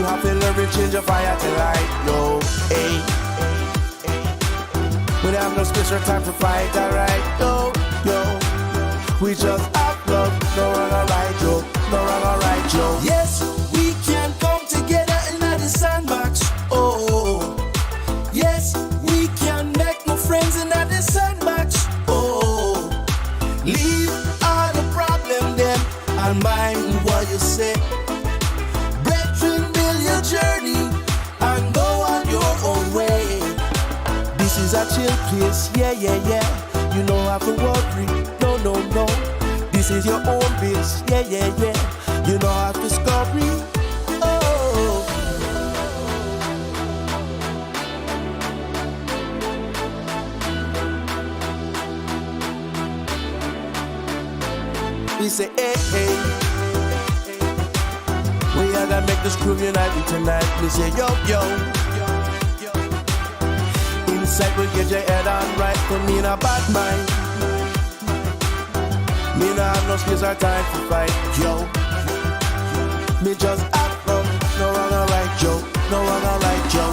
have to learn to change your fire to light, yo. Hey. We don't have no space or time for fight, alright, yo. We just have love, no wrong or right, yo. No wrong or right, yo. Yes, we can come together in the sandbox, oh. Yes, we can make more friends in the sandbox, oh. Leave all the problem then and mind what you say. Brethren, build your journey and go on your own way. This is a chill place, yeah. You don't have to worry, no. This is your own base, yeah. You don't have to scurry, oh. We say, hey. We are gonna make this crew united tonight. We say, yo. Inside will get your head on right. For me in a bad mind. Me not have no space or time to fight, yo. Me just have fun, no wrong or right, yo. No wrong or right, yo.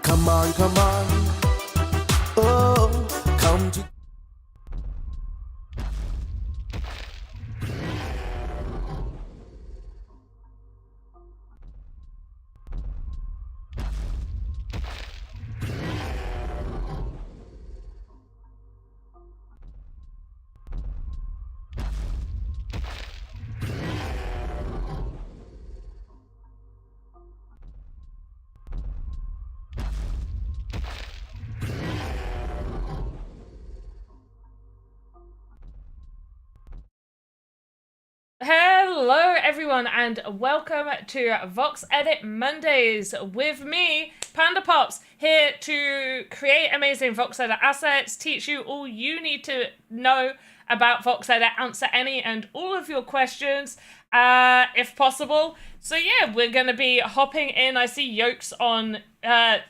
Come on, oh, come to. Hello everyone and welcome to VoxEdit Mondays with me, Pandapops, here to create amazing VoxEdit assets, teach you all you need to know about VoxEdit, answer any and all of your questions if possible. So yeah, we're going to be hopping in. I see Yolks on, the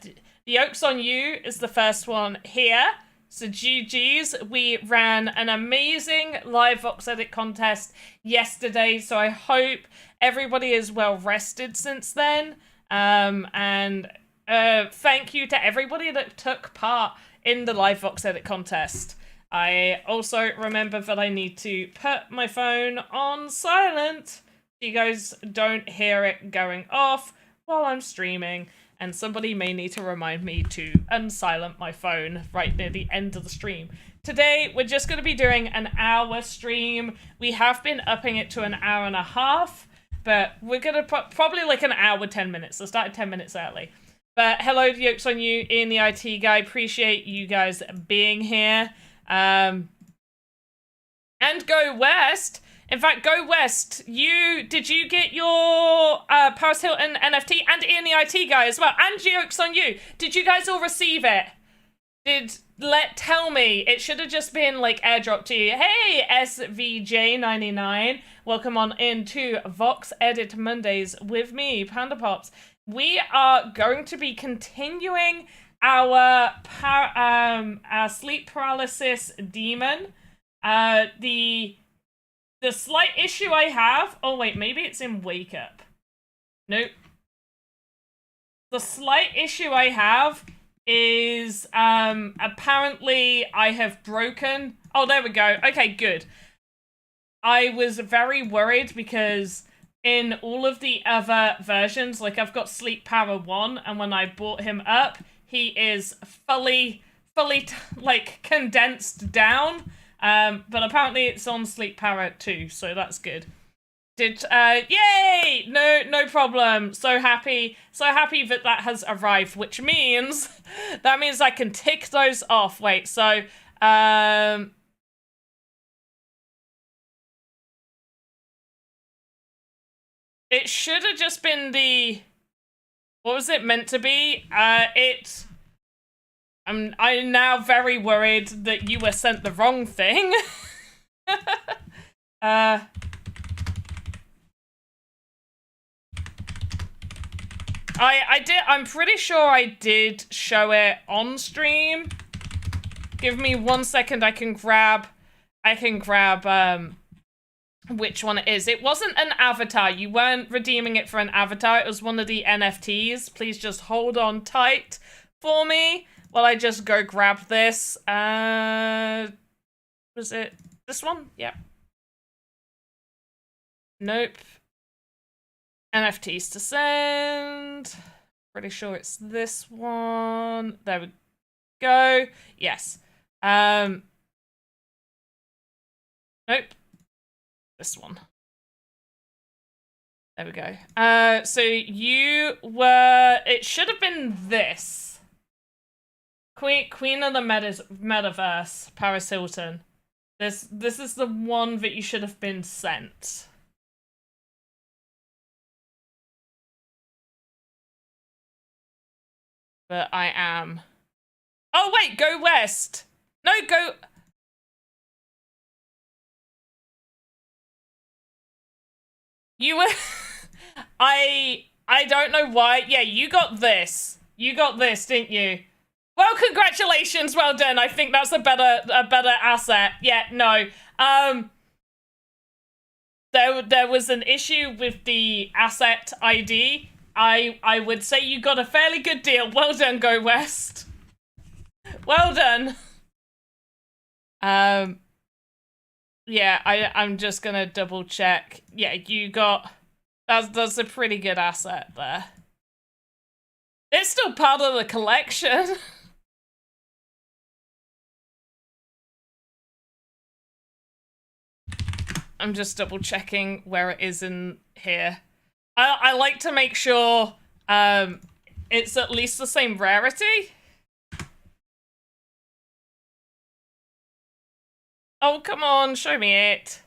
Yolks on You is the first one here. So GG's, we ran an amazing live VoxEdit contest yesterday, so I hope everybody is well rested since then. And thank you to everybody that took part in the live VoxEdit contest. I also remember that I need to put my phone on silent so you guys don't hear it going off while I'm streaming. And somebody may need to remind me to unsilent my phone right near the end of the stream. Today, we're just going to be doing an hour stream. We have been upping it to an hour and a half, but we're going to probably like an hour, 10 minutes. So started 10 minutes early. But hello, Yolks on You, Ian the IT guy. Appreciate you guys being here. And Go West. In fact, Go West, did you get your Paris Hilton NFT, and Ian the IT guy as well, and Jokes on You? Did you guys all receive it? Tell me. It should have just been like airdrop to you. Hey, SVJ99, welcome on into VoxEdit Mondays with me, Pandapops. We are going to be continuing our sleep paralysis demon. The slight issue I have... Oh, wait, maybe it's in Wake Up. Nope. The slight issue I have is apparently I have broken... Oh, there we go. Okay, good. I was very worried because in all of the other versions, like I've got Sleep Power 1, and when I brought him up, he is fully like condensed down. But apparently it's on Sleep Power 2, so that's good. Yay! No problem. So happy that has arrived, which means, that means I can tick those off. Wait, so, it should have just been what was it meant to be? I'm now very worried that you were sent the wrong thing. I'm pretty sure I did show it on stream. Give me 1 second, I can grab which one it is. It wasn't an avatar. You weren't redeeming it for an avatar. It was one of the NFTs. Please just hold on tight for me while I just go grab this. Was it this one? Yeah. Nope. NFTs to send. Pretty sure it's this one. There we go. Yes. Nope. This one. There we go. So you were... It should have been this. Queen of the Metaverse, Paris Hilton. This is the one that you should have been sent. But I am... Oh, wait! Go west! No, go... You were... I don't know why. Yeah, you got this. You got this, didn't you? Well, congratulations. Well done. I think that's a better asset. Yeah, no. There was an issue with the asset ID. I would say you got a fairly good deal. Well done, Go West. Well done. Yeah, I'm just gonna double check. Yeah, you got... That's a pretty good asset there. It's still part of the collection. I'm just double checking where it is in here. I like to make sure it's at least the same rarity. Oh, come on, show me it.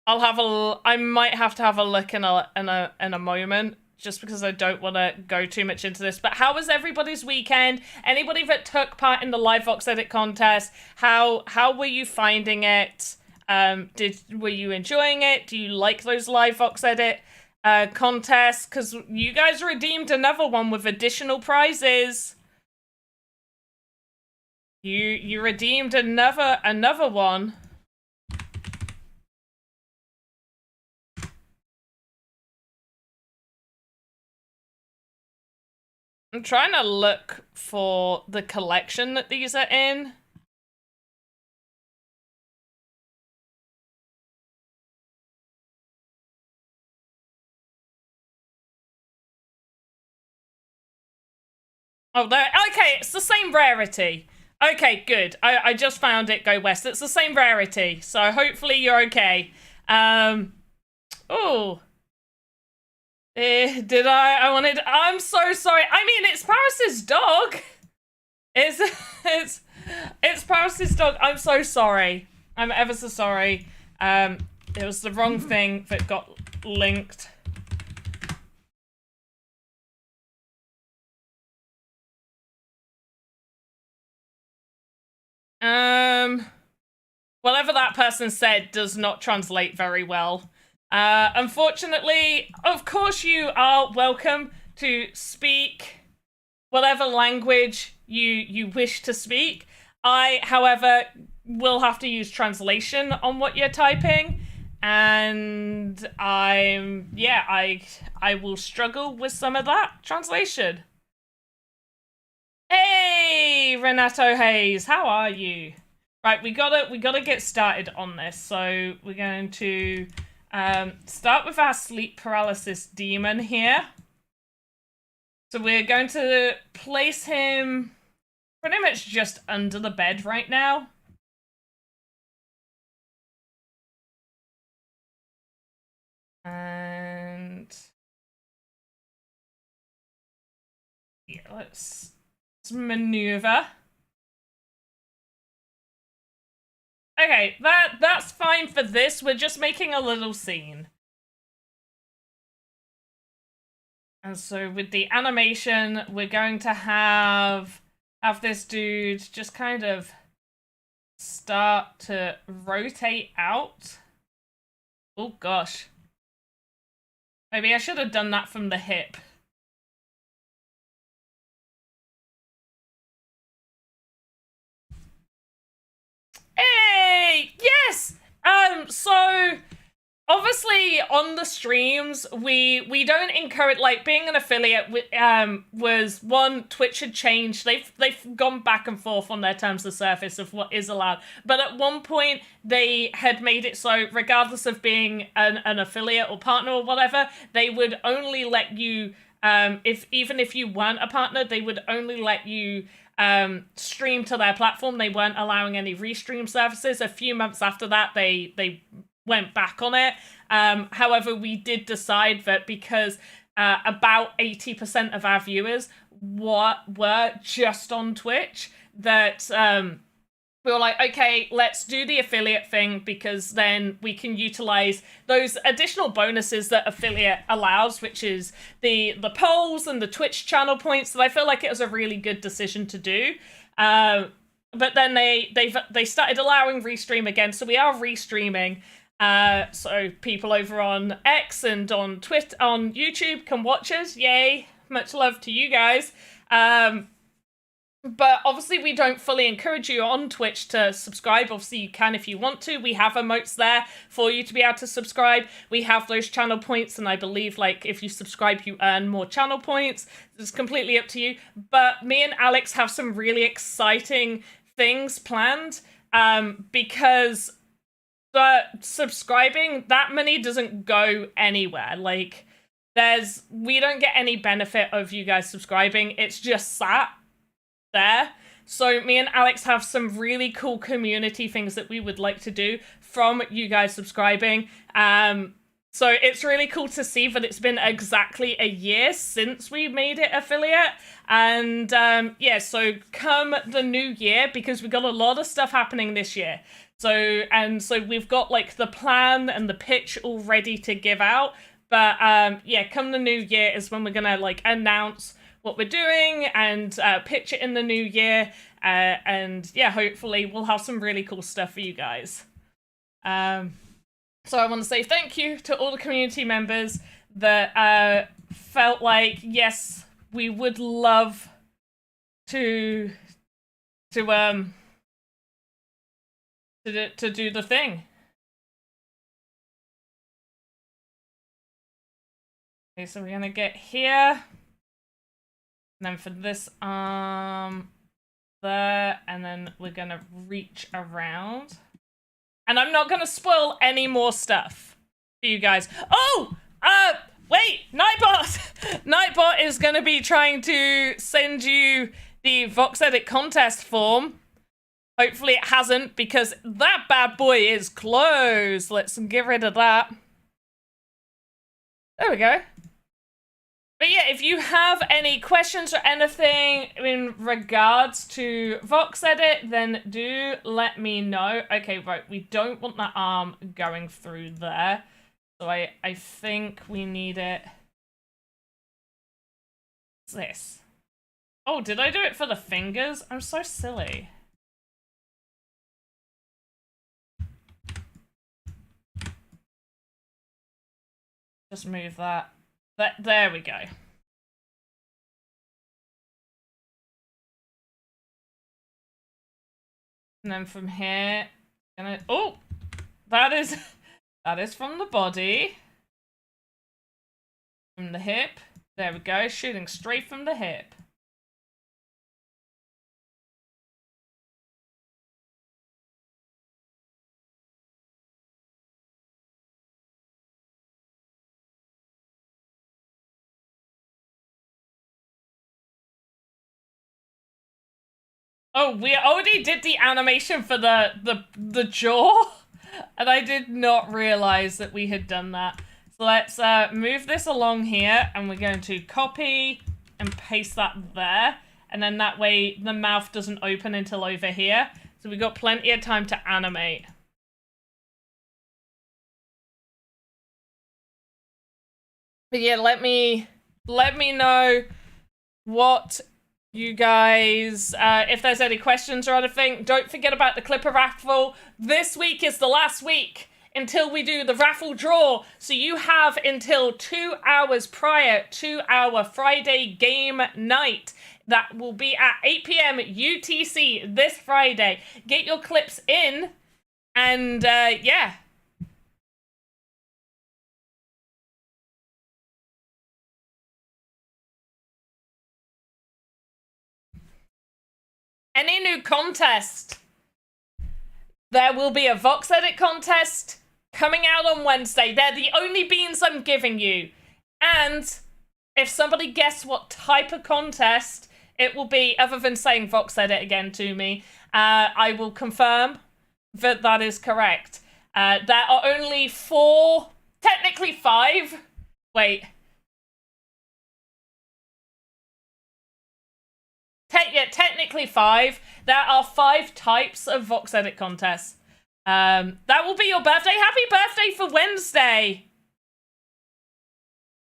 I might have to have a look in a moment, just because I don't want to go too much into this. But how was everybody's weekend? Anybody that took part in the live VoxEdit contest, how were you finding it? Were you enjoying it? Do you like those live VoxEdit contests? Because you guys redeemed another one with additional prizes. You redeemed another one. I'm trying to look for the collection that these are in. Oh, there. Okay, it's the same rarity. Okay, good. I just found it, Go West. It's the same rarity, so hopefully you're okay. Oh. I'm so sorry. I mean, it's Paris's dog. It's Paris's dog. I'm so sorry. I'm ever so sorry. It was the wrong thing that got linked. Whatever that person said does not translate very well. Unfortunately, of course you are welcome to speak whatever language you wish to speak. I, however, will have to use translation on what you're typing, and I will struggle with some of that translation. Hey, Renato Hayes, how are you? Right, we gotta get started on this. So we're going to start with our sleep paralysis demon here. So we're going to place him pretty much just under the bed right now. And yeah, let's maneuver. Okay, that's fine for this. We're just making a little scene. And so with the animation, we're going to have this dude just kind of start to rotate out. Oh gosh. Maybe I should have done that from the hip. Hey! Yes! So obviously on the streams we don't encourage, like, being an affiliate. Was one, Twitch had changed. They've gone back and forth on their terms of service of what is allowed, but at one point they had made it so regardless of being an affiliate or partner or whatever, they would only let you, even if you weren't a partner, they would only let you stream to their platform. They weren't allowing any restream services. A few months after that, they went back on it. However, we did decide that because about 80% of our viewers were just on Twitch, that we were like, okay, let's do the affiliate thing, because then we can utilize those additional bonuses that affiliate allows, which is the polls and the Twitch channel points. So I feel like it was a really good decision to do. But then they started allowing restream again, so we are restreaming. So people over on X and on Twitter, on YouTube can watch us. Yay! Much love to you guys. But obviously we don't fully encourage you on Twitch to subscribe. Obviously you can if you want to. We have emotes there for you to be able to subscribe. We have those channel points, and I believe, like, if you subscribe you earn more channel points. It's completely up to you. But me and Alex have some really exciting things planned, because subscribing, that money doesn't go anywhere. Like, we don't get any benefit of you guys subscribing. It's just sat there. So me and Alex have some really cool community things that we would like to do from you guys subscribing. So it's really cool to see that it's been exactly a year since we made it affiliate. And yeah, so come the new year, because we got a lot of stuff happening this year. So we've got, like, the plan and the pitch all ready to give out. But yeah, come the new year is when we're gonna, like, announce what we're doing and pitch it in the new year. And yeah, hopefully we'll have some really cool stuff for you guys. So I want to say thank you to all the community members that felt like, yes, we would love to do the thing. Okay, so we're gonna get here, and then for this arm there, and then we're gonna reach around. And I'm not gonna spoil any more stuff for you guys. Oh! Wait! Nightbot! Nightbot is gonna be trying to send you the VoxEdit contest form. Hopefully it hasn't, because that bad boy is closed. Let's get rid of that. There we go. But yeah, if you have any questions or anything in regards to VoxEdit, then do let me know. Okay, right, we don't want that arm going through there. So I think we need it. What's this? Oh, did I do it for the fingers? I'm so silly. Just move that. There we go. And then from here, oh, that is from the body. From the hip. There we go, shooting straight from the hip. Oh, we already did the animation for the jaw, and I did not realize that we had done that. So let's move this along here, and we're going to copy and paste that there, and then that way the mouth doesn't open until over here. So we've got plenty of time to animate. But yeah, let me know what you guys, if there's any questions or anything. Don't forget about the Clipper raffle. This week is the last week until we do the raffle draw. So you have until 2 hours prior to our Friday game night. That will be at 8 PM UTC this Friday. Get your clips in, and yeah. Any new contest? There will be a VoxEdit contest coming out on Wednesday. They're the only beans I'm giving you. And if somebody guesses what type of contest it will be, other than saying VoxEdit again to me, I will confirm that that is correct. There are only 4, technically 5. Wait. Technically 5. There are 5 types of VoxEdit contests. That will be your birthday. Happy birthday for Wednesday.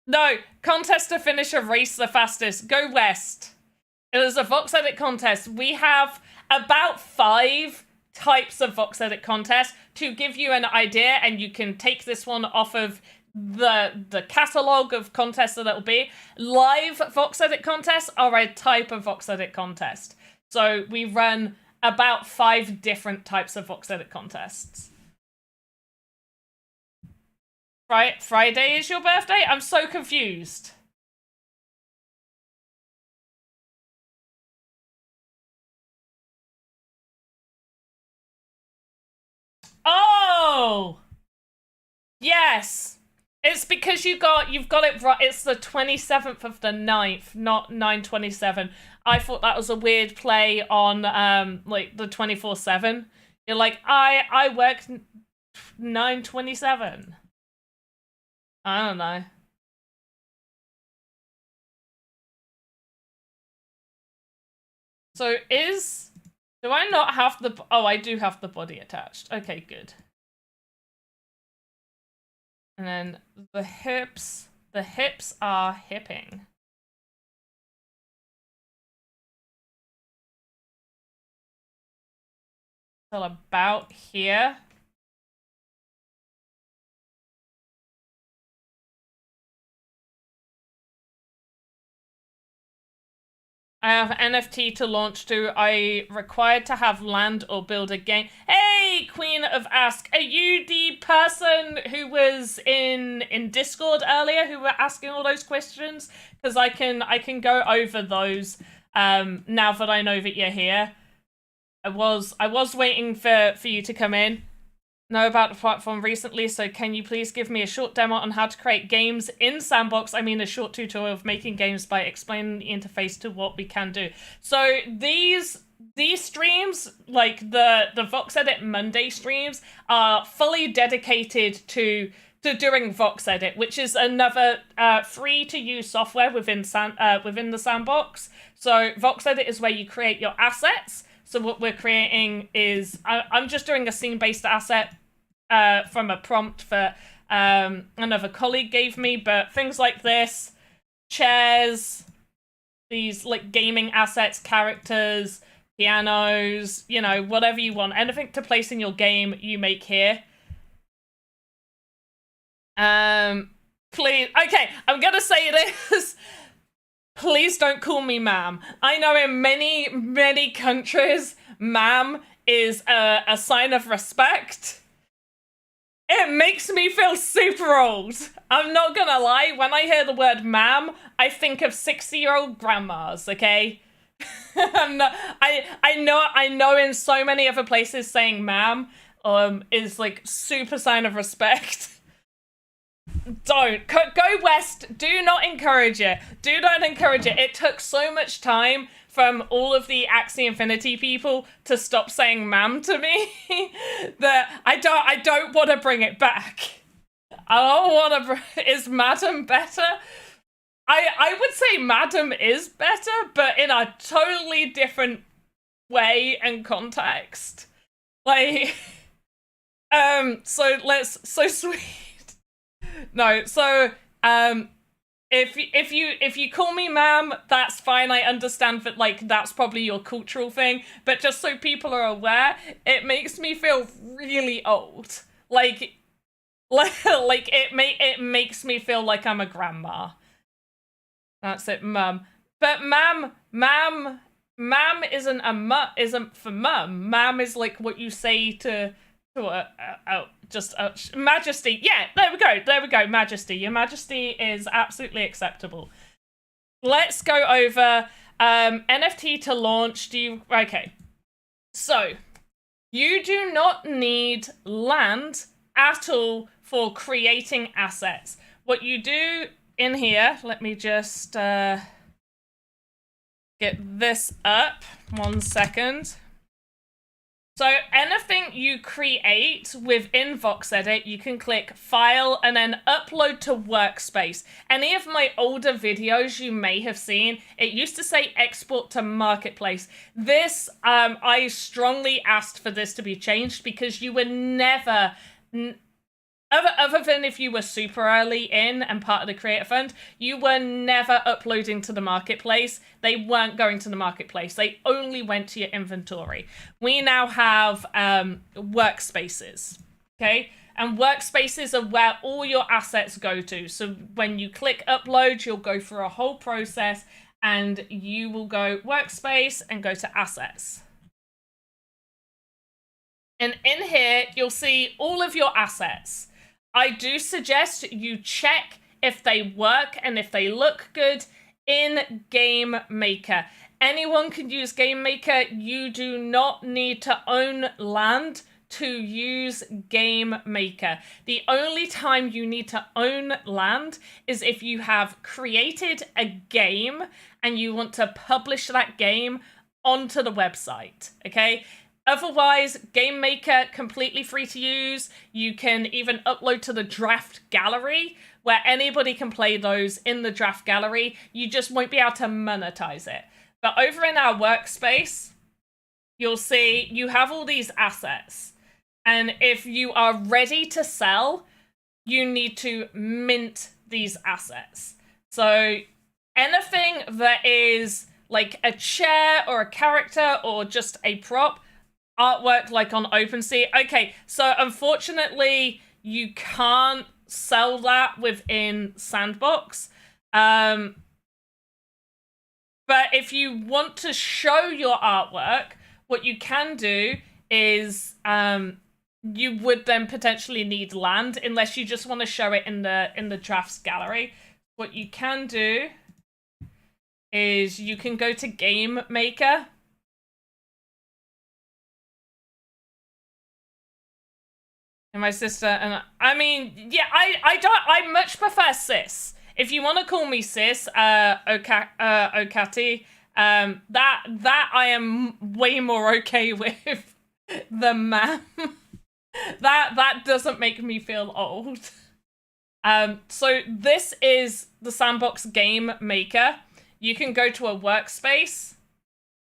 No, contest to finish a race the fastest. Go West. It is a VoxEdit contest. We have about 5 types of VoxEdit contests to give you an idea, and you can take this one off of the catalog of contests that it'll be. Live VoxEdit contests are a type of VoxEdit contest. So we run about 5 different types of VoxEdit contests. Right, Friday is your birthday? I'm so confused. Oh! Yes! It's because you've got it right. It's the 27th of the 9th, not 9/27. I thought that was a weird play on like the 24/7. You're like, I work 9/27. I don't know. So do I not have the, oh, I do have the body attached. Okay, good. And then the hips are hipping. Till about here. I have NFT to launch to. I required to have land or build a game. Hey, Queen of Ask, are you the person who was in Discord earlier who were asking all those questions? Because I can go over those now that I know that you're here. I was waiting for you to come in. Know about the platform recently, so can you please give me a short demo on how to create games in Sandbox? I mean, a short tutorial of making games by explaining the interface to what we can do. So these streams, like the VoxEdit Monday streams, are fully dedicated to doing VoxEdit, which is another free-to-use software within the Sandbox. So VoxEdit is where you create your assets. So what we're creating is, I'm just doing a scene-based asset from a prompt that another colleague gave me, but things like this, chairs, these like gaming assets, characters, pianos, you know, whatever you want, anything to place in your game, you make here. Please, okay, I'm gonna say this. Please don't call me ma'am. I know in many countries, ma'am is a sign of respect. It makes me feel super old. I'm not gonna lie, when I hear the word ma'am, I think of 60-year-old grandmas, okay? I know in so many other places saying ma'am is like super sign of respect. Don't. Go West. Do not encourage it. Do not encourage it. It took so much time from all of the Axie Infinity people to stop saying ma'am to me that I don't want to bring it back. I don't want to... Is madam better? I would say madam is better, but in a totally different way and context. Like, so sweet. No, so if you call me ma'am, that's fine. I understand that like that's probably your cultural thing, but just so people are aware, it makes me feel really old. Like it makes me feel like I'm a grandma. That's it, mum. But ma'am isn't for mum. Ma'am is like what you say to Majesty. Yeah, there we go, Majesty. Your Majesty is absolutely acceptable. Let's go over NFT to launch. Okay, So you do not need land at all for creating assets. What you do in here, let me just get this up 1 second. So anything you create within VoxEdit, you can click File and then Upload to Workspace. Any of my older videos you may have seen, it used to say Export to Marketplace. This, I strongly asked for this to be changed because you were never... Other than if you were super early in and part of the Creator Fund, you were never uploading to the marketplace. They weren't going to the marketplace. They only went to your inventory. We now have workspaces, okay? And workspaces are where all your assets go to. So when you click upload, you'll go through a whole process and you will go workspace and go to assets. And in here, you'll see all of your assets. I do suggest you check if they work and if they look good in Game Maker. Anyone can use Game Maker. You do not need to own land to use Game Maker. The only time you need to own land is if you have created a game and you want to publish that game onto the website, okay? Otherwise, Game Maker, completely free to use. You can even upload to the draft gallery, where anybody can play those in the draft gallery. You just won't be able to monetize it. But over in our workspace, you'll see you have all these assets. And if you are ready to sell, you need to mint these assets. So anything that is like a chair or a character or just a prop, artwork like on OpenSea. Okay, so unfortunately, you can't sell that within Sandbox. But if you want to show your artwork, what you can do is you would then potentially need land unless you just want to show it in the drafts gallery. What you can do is you can go to Game Maker. And my sister, and I mean, yeah, I much prefer sis. If you want to call me sis, Okati, that I am way more okay with than ma'am. that doesn't make me feel old. So this is the Sandbox Game Maker. You can go to a workspace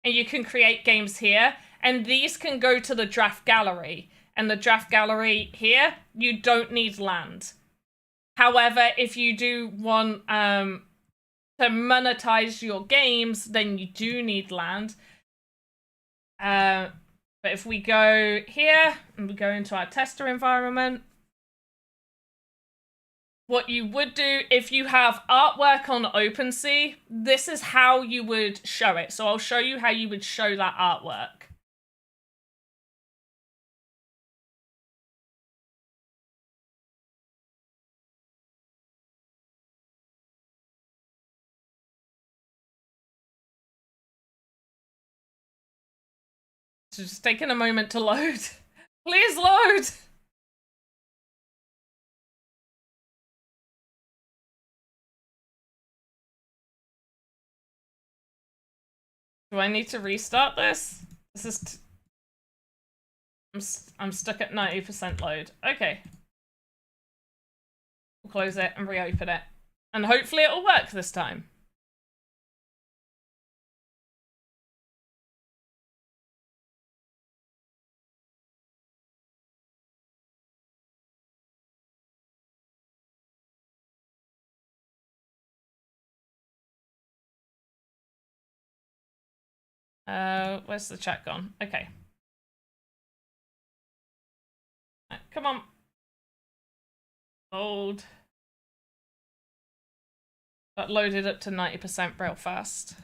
and you can create games here, and these can go to the draft gallery. And the draft gallery here, you don't need land. However, if you do want to monetize your games, then you do need land. But if we go here and we go into our tester environment, what you would do if you have artwork on OpenSea, this is how you would show it. So I'll show you how you would show that artwork. It's just taking a moment to load. Please load! Do I need to restart this? This is... I'm stuck at 90% load. Okay. We'll close it and reopen it. And hopefully it'll work this time. Where's the chat gone? Okay. Come on. Load. That loaded up to 90% real fast.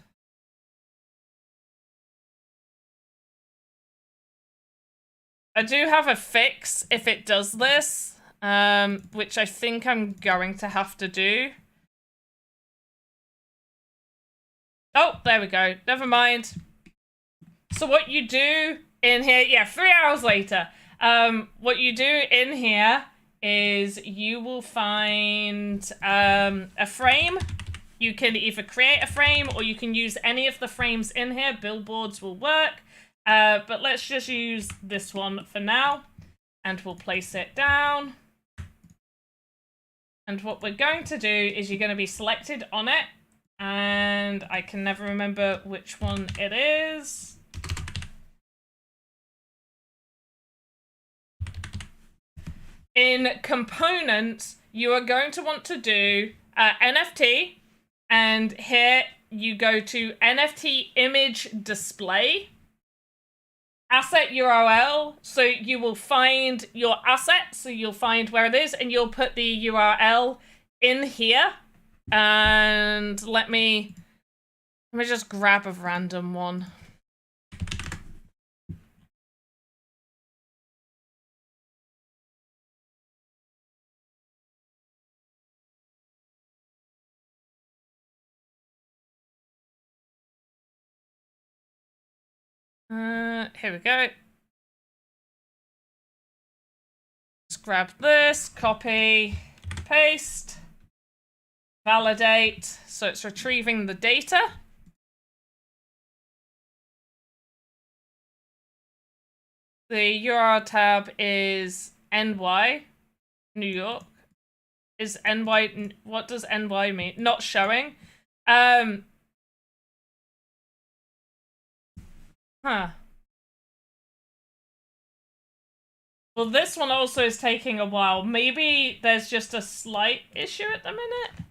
I do have a fix if it does this, which I think I'm going to have to do. Oh, there we go. Never mind. So what you do in here, yeah, 3 hours later. What you do in here is you will find a frame. You can either create a frame or you can use any of the frames in here. Billboards will work. But let's just use this one for now. And we'll place it down. And what we're going to do is you're going to be selected on it. And I can never remember which one it is. In components, you are going to want to do NFT, and here you go to NFT image display, asset URL, so you will find your asset, so you'll find where it is, and you'll put the URL in here, and let me just grab a random one. Here we go. Let's grab this, copy, paste, validate. So it's retrieving the data. The URL tab is NY, New York. Is NY, what does NY mean? Not showing. Huh. Well, this one also is taking a while. Maybe there's just a slight issue at the minute.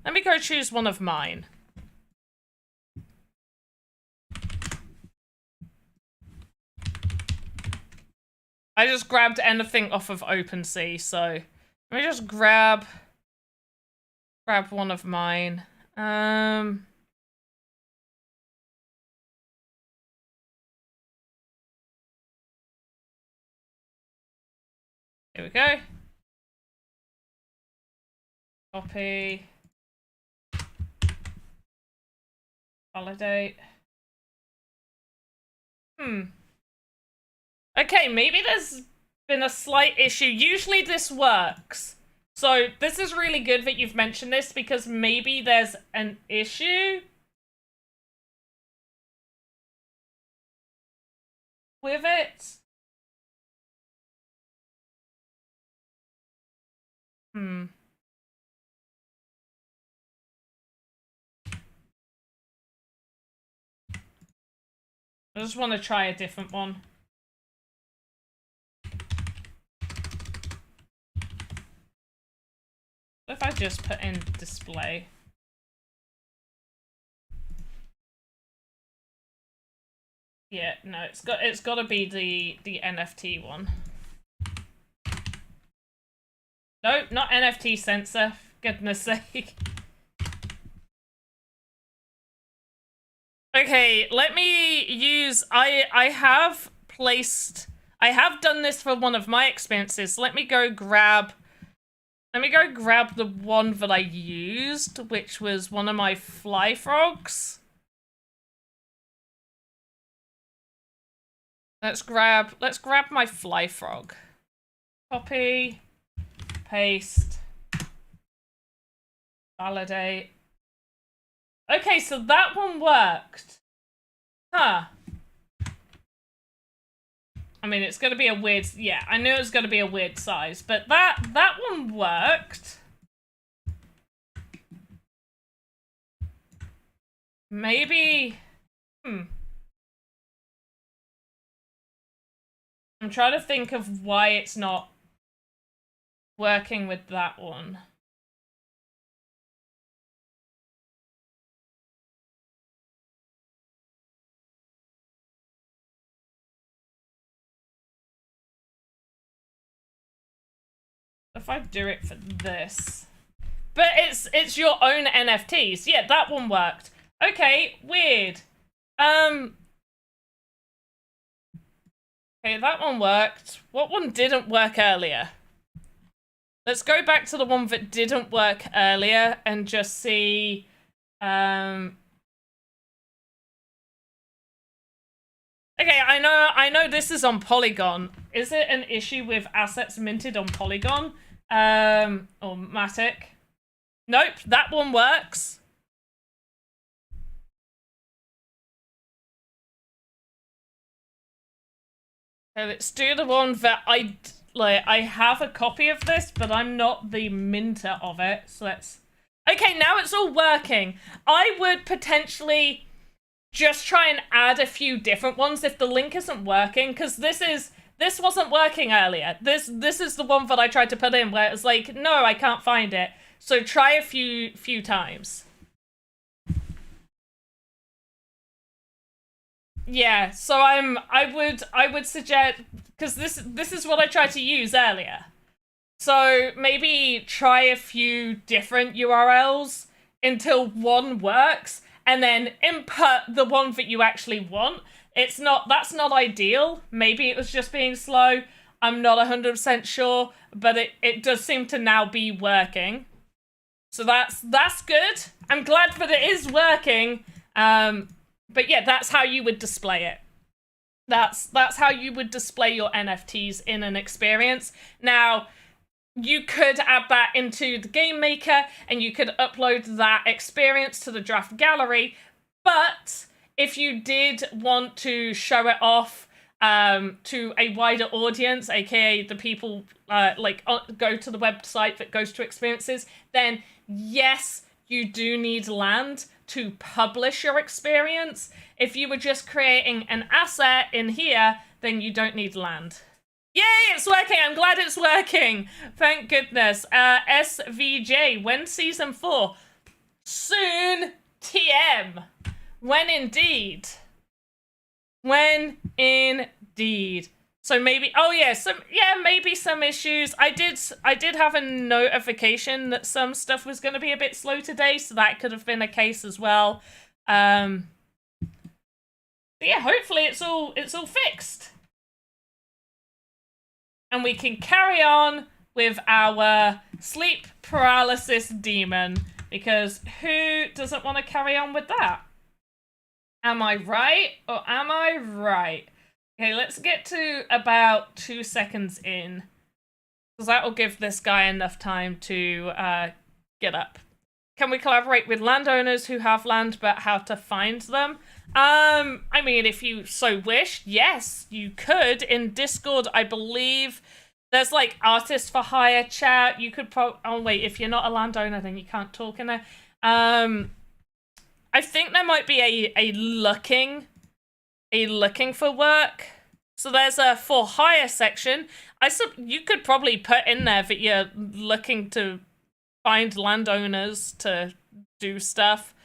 Let me go choose one of mine. I just grabbed anything off of OpenSea, so let me just grab one of mine. Here we go. Copy. Validate. Okay, maybe there's been a slight issue. Usually this works. So this is really good that you've mentioned this because maybe there's an issue with it. I just want to try a different one. What if I just put in display? Yeah, no, it's got to be the NFT one. No, not NFT sensor. For goodness sake. Okay, let me use. I have done this for one of my experiences. Let me go grab the one that I used, which was one of my fly frogs. Let's grab my fly frog. Copy, paste, validate. Okay, so that one worked. Huh. I mean, it's gonna be a weird, yeah, I knew it was gonna be a weird size, but that one worked. Maybe, I'm trying to think of why it's not working with that one. If I do it for this. But it's your own NFTs. Yeah, that one worked. Okay, weird. Okay, that one worked. What one didn't work earlier? Let's go back to the one that didn't work earlier and just see. Okay, Okay, I know this is on Polygon. Is it an issue with assets minted on Polygon? Or Matic? Nope, that one works. Okay, let's do the one that I have a copy of this, but I'm not the minter of it. So let's... Okay, now it's all working. I would potentially just try and add a few different ones if the link isn't working, because this wasn't working earlier. This is the one that I tried to put in where it was like, no, I can't find it. So try a few times. Yeah, so I would suggest, because this is what I tried to use earlier. So maybe try a few different URLs until one works, and then input the one that you actually want. That's not ideal. Maybe it was just being slow. I'm not 100% sure, but it does seem to now be working. So that's good. I'm glad that it is working. But yeah, that's how you would display it. That's how you would display your NFTs in an experience. Now, you could add that into the Game Maker and you could upload that experience to the draft gallery. But if you did want to show it off to a wider audience, aka the people go to the website that goes to experiences, then yes, you do need land to publish your experience. If you were just creating an asset in here, then you don't need land. Yay, it's working! I'm glad it's working! Thank goodness. SVJ, when season 4? Soon, TM. When indeed? When indeed? So maybe, maybe some issues. I did have a notification that some stuff was going to be a bit slow today, so that could have been a case as well. But yeah, hopefully it's all fixed. And we can carry on with our sleep paralysis demon, because who doesn't want to carry on with that? Am I right or am I right? Okay, let's get to about 2 seconds in, because that will give this guy enough time to get up. Can we collaborate with landowners who have land, but how to find them? I mean, if you so wish, yes, you could. In Discord, I believe there's like artist for hire chat. You could oh wait, if you're not a landowner, then you can't talk in there. I think there might be a looking for work. So there's a for hire section. You could probably put in there that you're looking to find landowners to do stuff.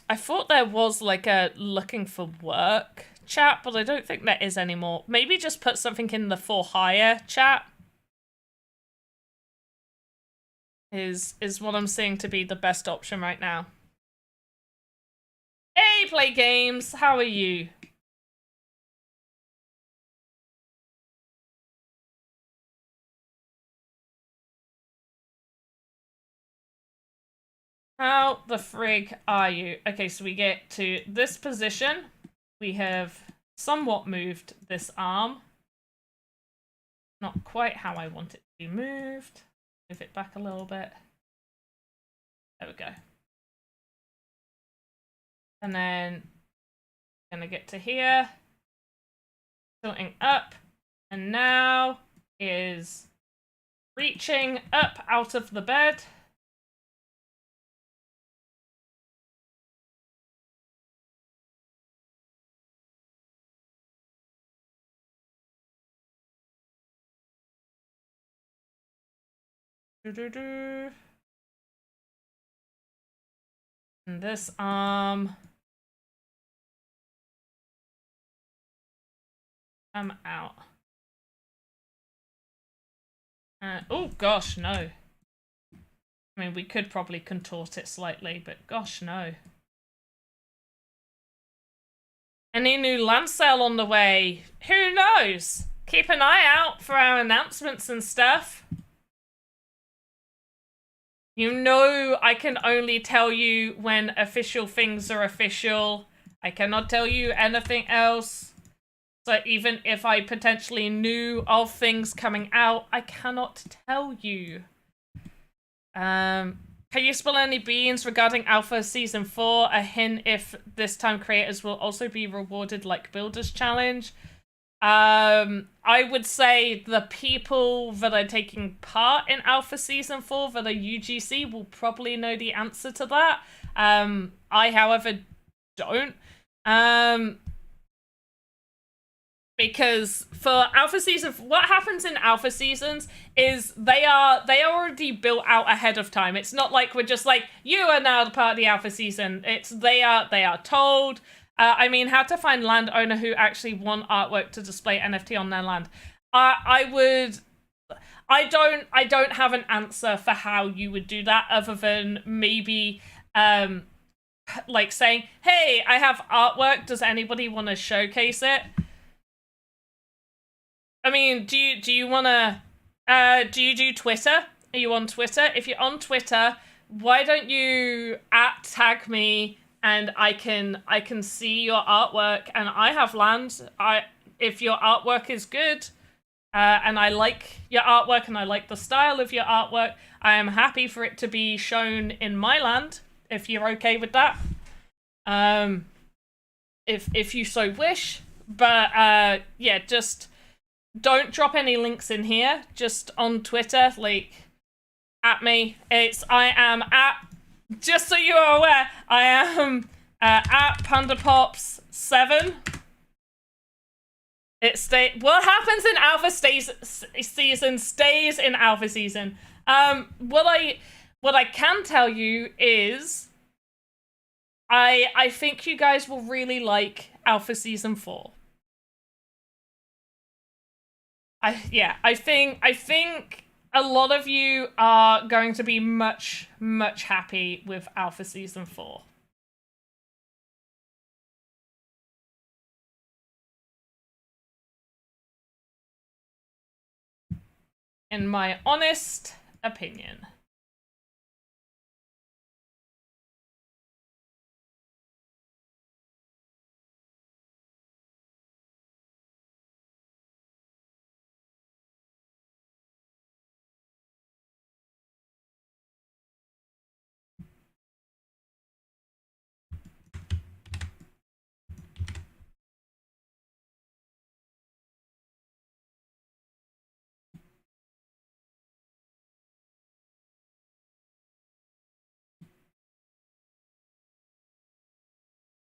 I thought there was like a looking for work chat, but I don't think there is anymore. Maybe just put something in the for hire chat. Is what I'm seeing to be the best option right now. Hey, Play Games, how are you? How the frig are you? Okay, so we get to this position. We have somewhat moved this arm. Not quite how I want it to be moved. Move it back a little bit. There we go. And then gonna get to here. Tilting up. And now is reaching up out of the bed. And this arm. I'm out. Oh gosh, no. I mean, we could probably contort it slightly, but gosh, no. Any new land sale on the way? Who knows? Keep an eye out for our announcements and stuff. You know, I can only tell you when official things are official. I cannot tell you anything else. So even if I potentially knew of things coming out, I cannot tell you. Can you spill any beans regarding Alpha Season 4? A hint if this time creators will also be rewarded like Builders Challenge. I would say the people that are taking part in Alpha Season 4 that are UGC will probably know the answer to that. I, however, don't. Because for Alpha Season, what happens in Alpha Seasons is they are already built out ahead of time. It's not like we're just like, you are now part of the Alpha Season. It's they are told. I mean, how to find landowner who actually want artwork to display NFT on their land. I don't have an answer for how you would do that other than maybe like saying, hey, I have artwork. Does anybody want to showcase it? I mean, do you want to, do you do Twitter? Are you on Twitter? If you're on Twitter, why don't you tag me and I can see your artwork, and I have land. If your artwork is good, and I like your artwork and I like the style of your artwork, I am happy for it to be shown in my land, if you're okay with that. If you so wish. But yeah, just don't drop any links in here, just on Twitter, like, at me. I am at, just so you are aware, I am at Pandapops 7. What happens in Alpha Season stays in Alpha Season. What I can tell you is, I think you guys will really like Alpha Season 4. I think a lot of you are going to be much happy with Alpha Season 4. In my honest opinion.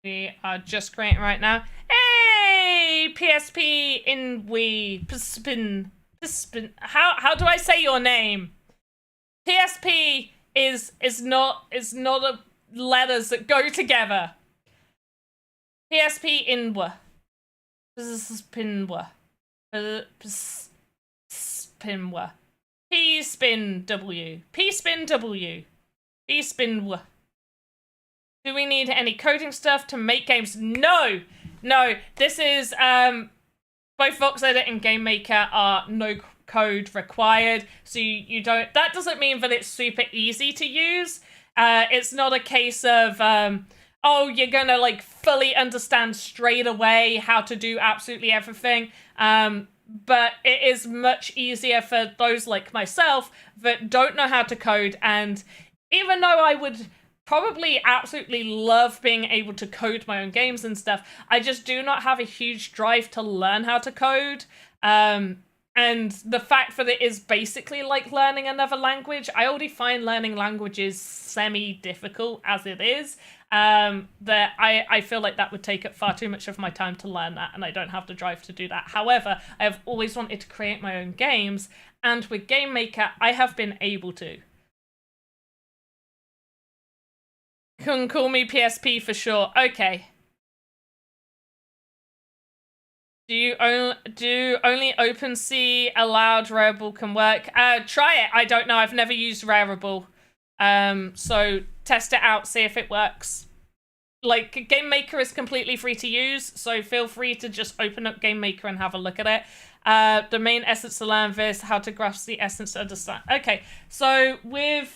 We are just creating right now. Hey, PSP Pispin. How do I say your name? PSP is not a letters that go together. PSP Inwa. Pinwa. Pinwa. P spin W. P spin W. P spin W. Do we need any coding stuff to make games? No! This is, both VoxEdit and Game Maker are no code required, so you don't, that doesn't mean that it's super easy to use. It's not a case of, oh, you're gonna, like, fully understand straight away how to do absolutely everything. But it is much easier for those like myself that don't know how to code, and even though I would probably absolutely love being able to code my own games and stuff, I just do not have a huge drive to learn how to code. And the fact that it is basically like learning another language, I already find learning languages semi-difficult as it is. That I feel like that would take up far too much of my time to learn that, and I don't have the drive to do that. However, I have always wanted to create my own games, and with Game Maker, I have been able to. Can call me PSP for sure. Okay. Do only OpenSea allowed Rarible can work? Try it. I don't know. I've never used Rarible. So test it out, see if it works. Like, Game Maker is completely free to use, so feel free to just open up Game Maker and have a look at it. The main essence to learn this, how to grasp the essence to understand. Okay, so we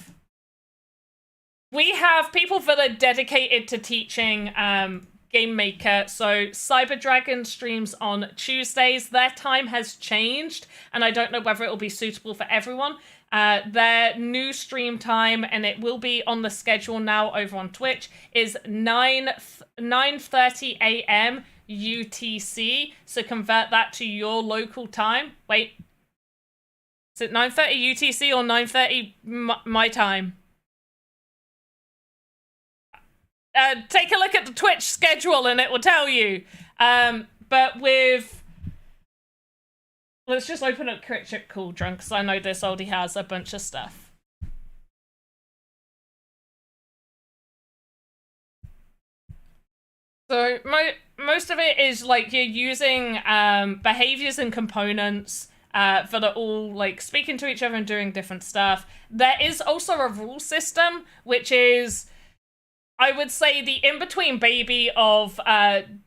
have people that are dedicated to teaching Game Maker. So Cyber Dragon streams on Tuesdays. Their time has changed, and I don't know whether it will be suitable for everyone. Their new stream time, and it will be on the schedule now over on Twitch, is 9:30 a.m. UTC. So convert that to your local time. Wait, is it 9:30 UTC or 9:30 my time? Take a look at the Twitch schedule and it will tell you. But with... Let's just open up Cryptic Cauldron, because I know this already has a bunch of stuff. So most of it is like you're using behaviors and components that are all like speaking to each other and doing different stuff. There is also a rule system, which is, I would say, the in-between baby of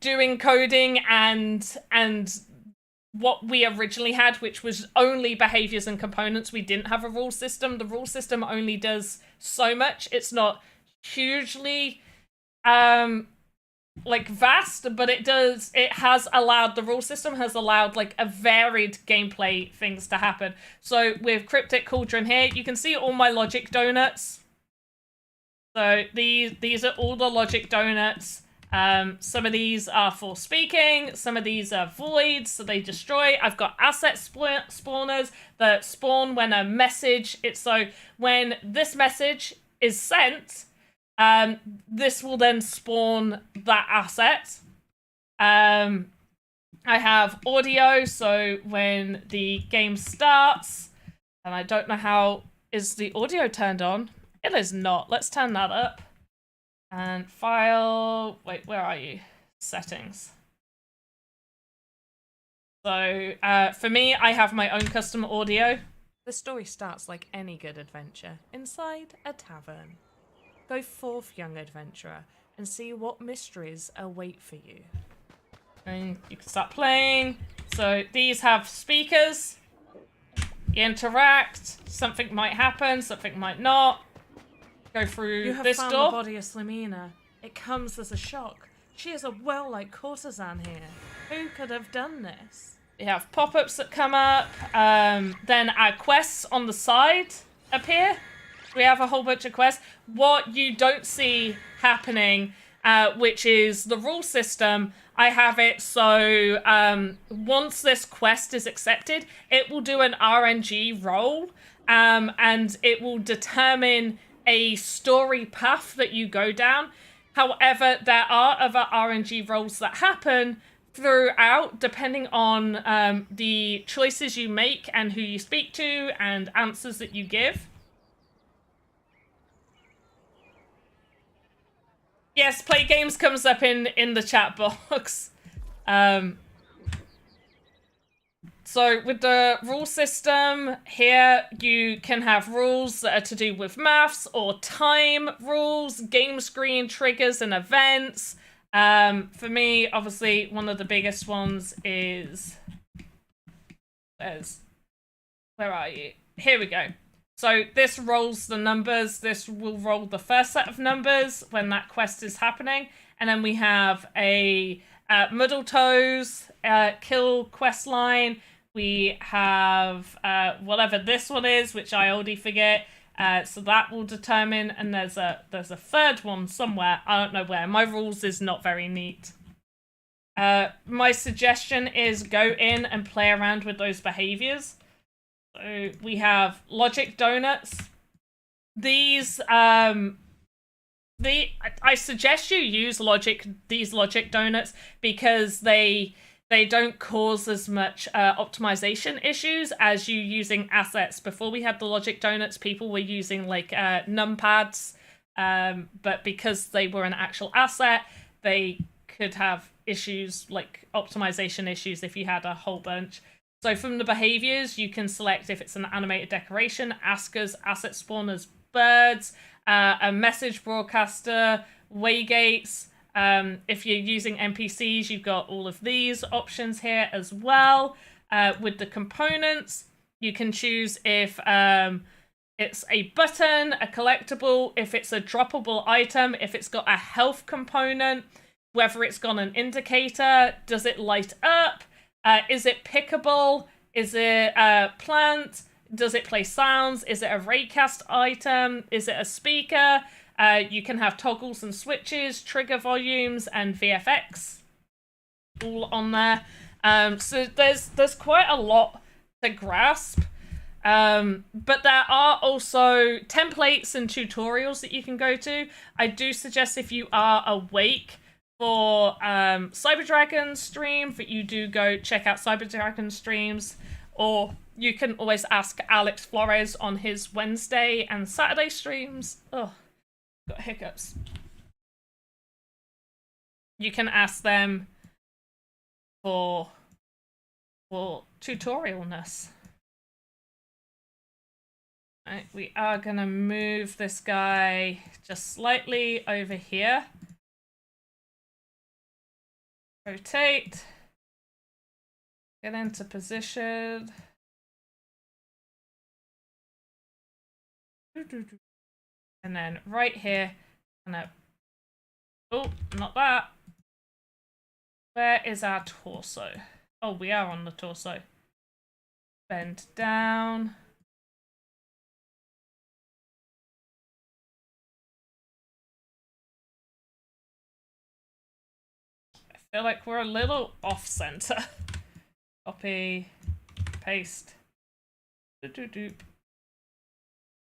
doing coding and what we originally had, which was only behaviors and components. We didn't have a rule system. The rule system only does so much. It's not hugely like vast, but the rule system has allowed like a varied gameplay things to happen. So with Cryptic Cauldron here, you can see all my logic donuts. So these are all the logic donuts. Some of these are for speaking, some of these are voids, so they destroy. I've got asset spawners that spawn when a message, when this message is sent, this will then spawn that asset. I have audio, so when the game starts, and I don't know how, is the audio turned on? It is not. Let's turn that up. And file, wait, where are you? Settings. So for me, I have my own custom audio. The story starts like any good adventure, inside a tavern. Go forth, young adventurer, and see what mysteries await for you. And you can start playing. So these have speakers. You interact. Something might happen, something might not. Go through this door. You have found the body of Slimina. It comes as a shock. She is a well-liked courtesan here. Who could have done this? We have pop-ups that come up. Then our quests on the side appear. We have a whole bunch of quests. What you don't see happening, which is the rule system, I have it so once this quest is accepted, it will do an RNG roll, and it will determine a story path that you go down. However, there are other RNG rolls that happen throughout, depending on the choices you make and who you speak to and answers that you give. Yes, play games comes up in the chat box. So with the rule system here, you can have rules that are to do with maths or time rules, game screen triggers and events. For me, obviously, one of the biggest ones is... Where are you? Here we go. So this rolls the numbers. This will roll the first set of numbers when that quest is happening. And then we have a Muddle Toes kill quest line. We have whatever this one is, which I already forget. So that will determine, and there's a third one somewhere. I don't know where. My rules is not very neat. My suggestion is go in and play around with those behaviors. So we have logic donuts. These I suggest you use these logic donuts because they don't cause as much optimization issues as you using assets. Before we had the logic donuts, people were using like numpads, but because they were an actual asset, they could have issues like optimization issues if you had a whole bunch. So from the behaviors, you can select if it's an animated decoration, askers, asset spawners, birds, a message broadcaster, waygates. If you're using NPCs, you've got all of these options here as well. With the components, you can choose if it's a button, a collectible, if it's a droppable item, if it's got a health component. whether it's got an indicator, does it light up, is it pickable, is it a plant, does it play sounds, is it a raycast item, is it a speaker? You can have toggles and switches, trigger volumes, and VFX all on there. So there's quite a lot to grasp. But there are also templates and tutorials that you can go to. I do suggest if you are awake for Cyberdragon's stream that you do go check out Cyberdragon's streams, or you can always ask Alex Florez on his Wednesday and Saturday streams. Oh, got hiccups. You can ask them for tutorialness. Right, we are gonna move this guy just slightly over here. Rotate. Get into position. And then right here, oh, not that. Where is our torso? Oh, we are on the torso. Bend down. I feel like we're a little off center. Copy, paste.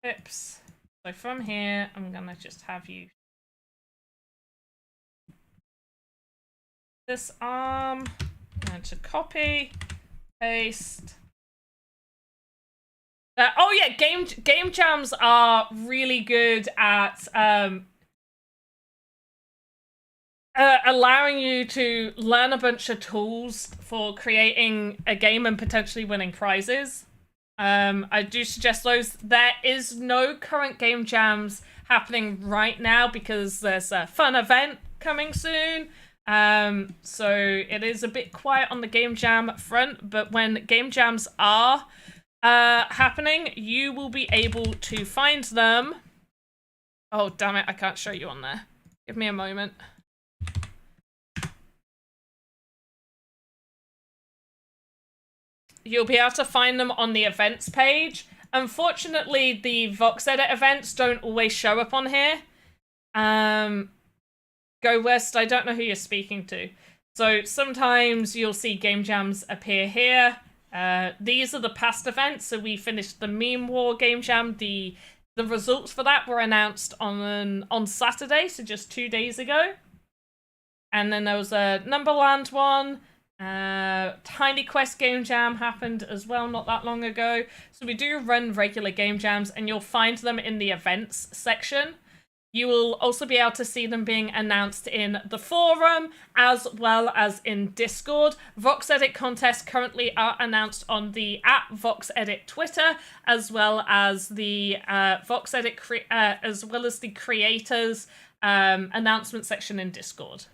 Pips. So from here, I'm gonna just have you this arm, and to copy, paste. Oh yeah, game jams are really good at allowing you to learn a bunch of tools for creating a game and potentially winning prizes. I do suggest those. There is no current game jams happening right now because there's a fun event coming soon. So it is a bit quiet on the game jam front, but when game jams are happening, you will be able to find them. Oh, damn it, I can't show you on there. Give me a moment. You'll be able to find them on the events page. Unfortunately, the VoxEdit events don't always show up on here. Go West, I don't know who you're speaking to. So sometimes you'll see game jams appear here. These are the past events. So we finished the Meme War game jam. The results for that were announced on Saturday, so just 2 days ago. And then there was a Numberland one. Tiny Quest game jam happened as well not that long ago. So we do run regular game jams, and you'll find them in the events section. You will also be able to see them being announced in the forum as well as in Discord. VoxEdit contests currently are announced on the @VoxEdit Twitter, as well as the VoxEdit as well as the creators announcement section in Discord.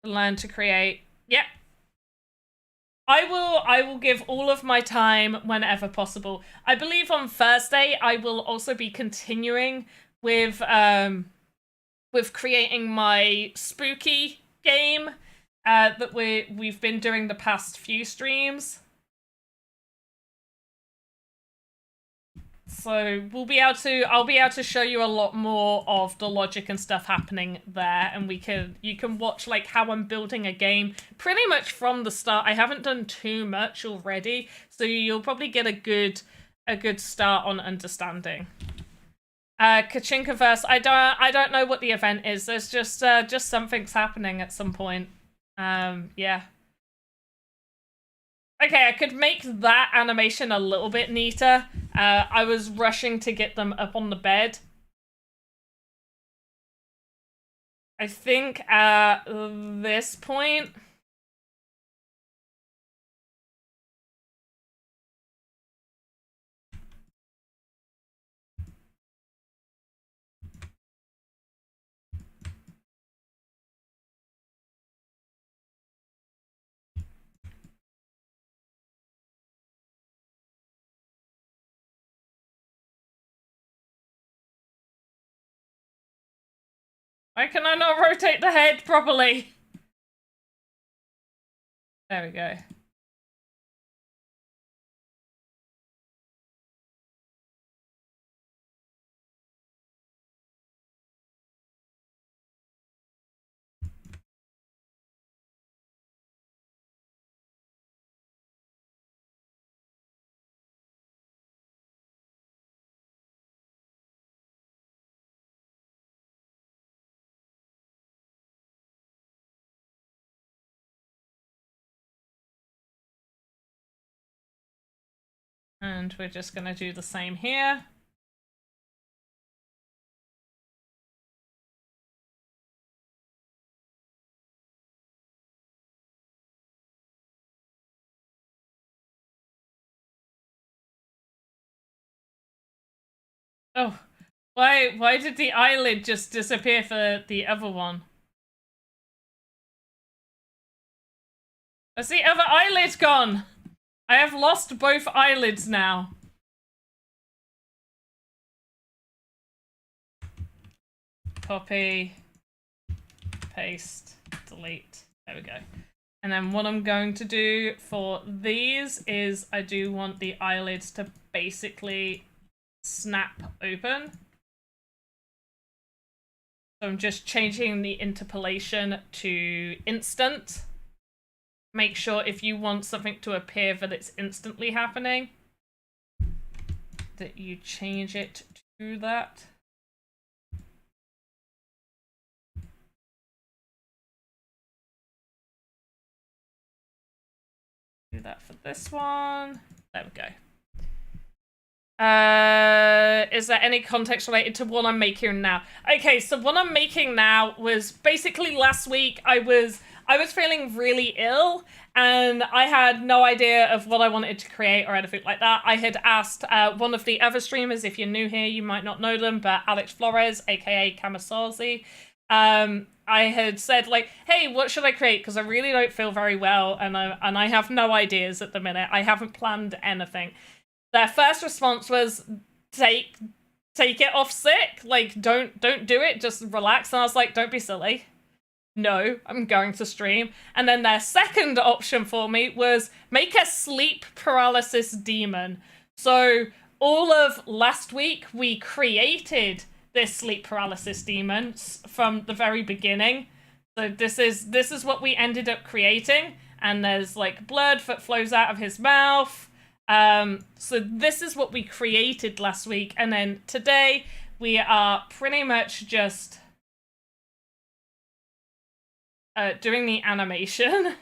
Learn to create. Yep. I will give all of my time whenever possible. I believe on Thursday I will also be continuing with creating my spooky game that we've been doing the past few streams. So I'll be able to show you a lot more of the logic and stuff happening there, and you can watch like how I'm building a game pretty much from the start. I haven't done too much already, so you'll probably get a good start on understanding. Kachinkaverse, I don't know what the event is. There's just something's happening at some point. Yeah. Okay, I could make that animation a little bit neater. I was rushing to get them up on the bed. I think at this point, Why can I not rotate the head properly? There we go. And we're just going to do the same here. Oh, why did the eyelid just disappear for the other one? Where's the other eyelid gone? I have lost both eyelids now. Copy, paste, delete. There we go. And then what I'm going to do for these is I do want the eyelids to basically snap open. So I'm just changing the interpolation to instant. Make sure if you want something to appear that it's instantly happening, that you change it to that. Do that for this one. There we go. Is there any context related to what I'm making now? Okay, so what I'm making now was basically last week I was feeling really ill and I had no idea of what I wanted to create or anything like that. I had asked one of the other streamers, if you're new here, you might not know them, but Alex Florez, aka Kamasazi. I had said like, hey, what should I create? Because I really don't feel very well and I have no ideas at the minute. I haven't planned anything. Their first response was, take it off sick. Like, don't do it. Just relax. And I was like, don't be silly. No, I'm going to stream. And then their second option for me was make a sleep paralysis demon. So all of last week, we created this sleep paralysis demon from the very beginning. So this is what we ended up creating. And there's like blood that flows out of his mouth. So this is what we created last week. And then today we are pretty much just doing the animation.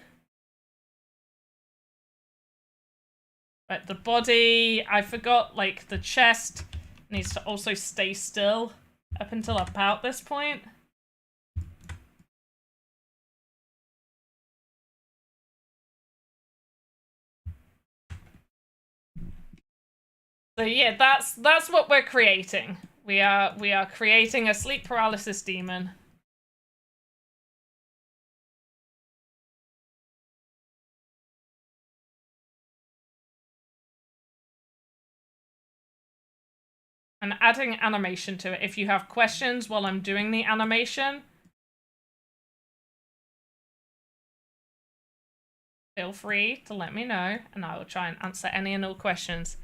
But the body, I forgot, like, the chest needs to also stay still up until about this point. So yeah, that's what we're creating. We are creating a sleep paralysis demon. And adding animation to it. If you have questions while I'm doing the animation, feel free to let me know and I will try and answer any and all questions.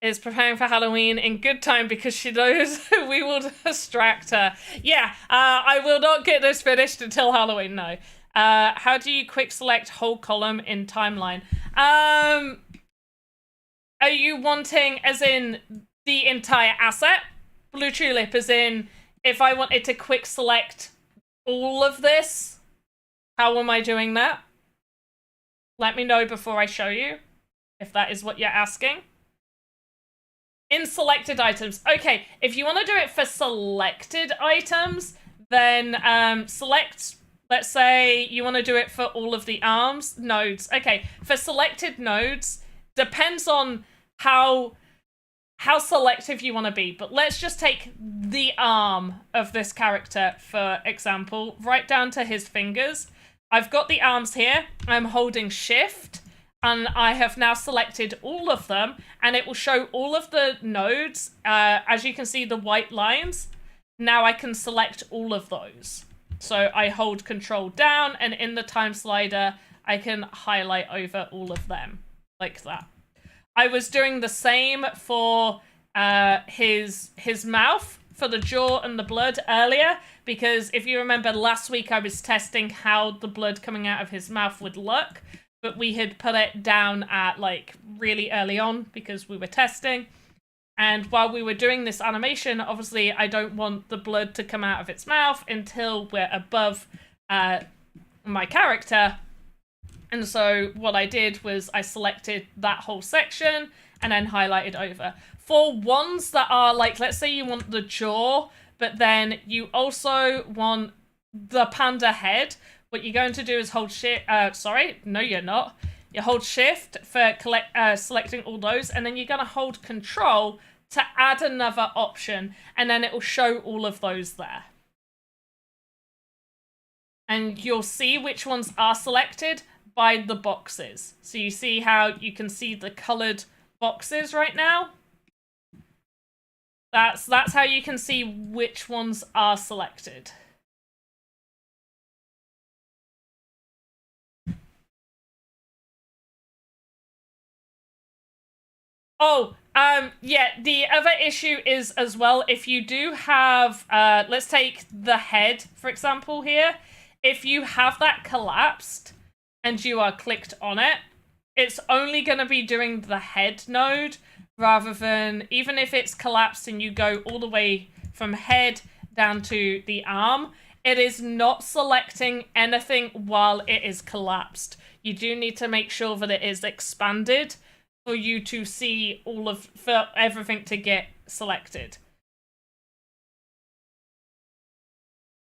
Is preparing for Halloween in good time because she knows we will distract her. Yeah, I will not get this finished until Halloween, no. How do you quick select whole column in timeline? Are you wanting as in the entire asset? Blue Tulip as in if I wanted to quick select all of this, how am I doing that? Let me know before I show you if that is what you're asking. In selected items. Okay, if you want to do it for selected items, then select, let's say you want to do it for all of the arms, nodes. Okay, for selected nodes, depends on how selective you want to be. But let's just take the arm of this character, for example, right down to his fingers. I've got the arms here. I'm holding shift. And I have now selected all of them, and it will show all of the nodes. As you can see, the white lines. now I can select all of those. So I hold Control down, and in the time slider, I can highlight over all of them like that. I was doing the same for his mouth, for the jaw and the blood earlier, because if you remember last week I was testing how the blood coming out of his mouth would look, but we had put it down at like really early on because we were testing. And while we were doing this animation, obviously I don't want the blood to come out of its mouth until we're above my character. And so what I did was I selected that whole section and then highlighted over. For ones that are like, let's say you want the jaw, but then you also want the panda head, what you're going to do is hold shift, sorry, no you're not. You hold shift for selecting all those, and then you're going to hold control to add another option, and then it will show all of those there. And you'll see which ones are selected by the boxes. So you see how you can see the colored boxes right now? That's how you can see which ones are selected. Oh, yeah, the other issue is as well, if you do have, let's take the head, for example, here. If you have that collapsed and you are clicked on it, it's only going to be doing the head node rather than, even if it's collapsed and you go all the way from head down to the arm, it is not selecting anything while it is collapsed. You do need to make sure that it is expanded for you to see for everything to get selected.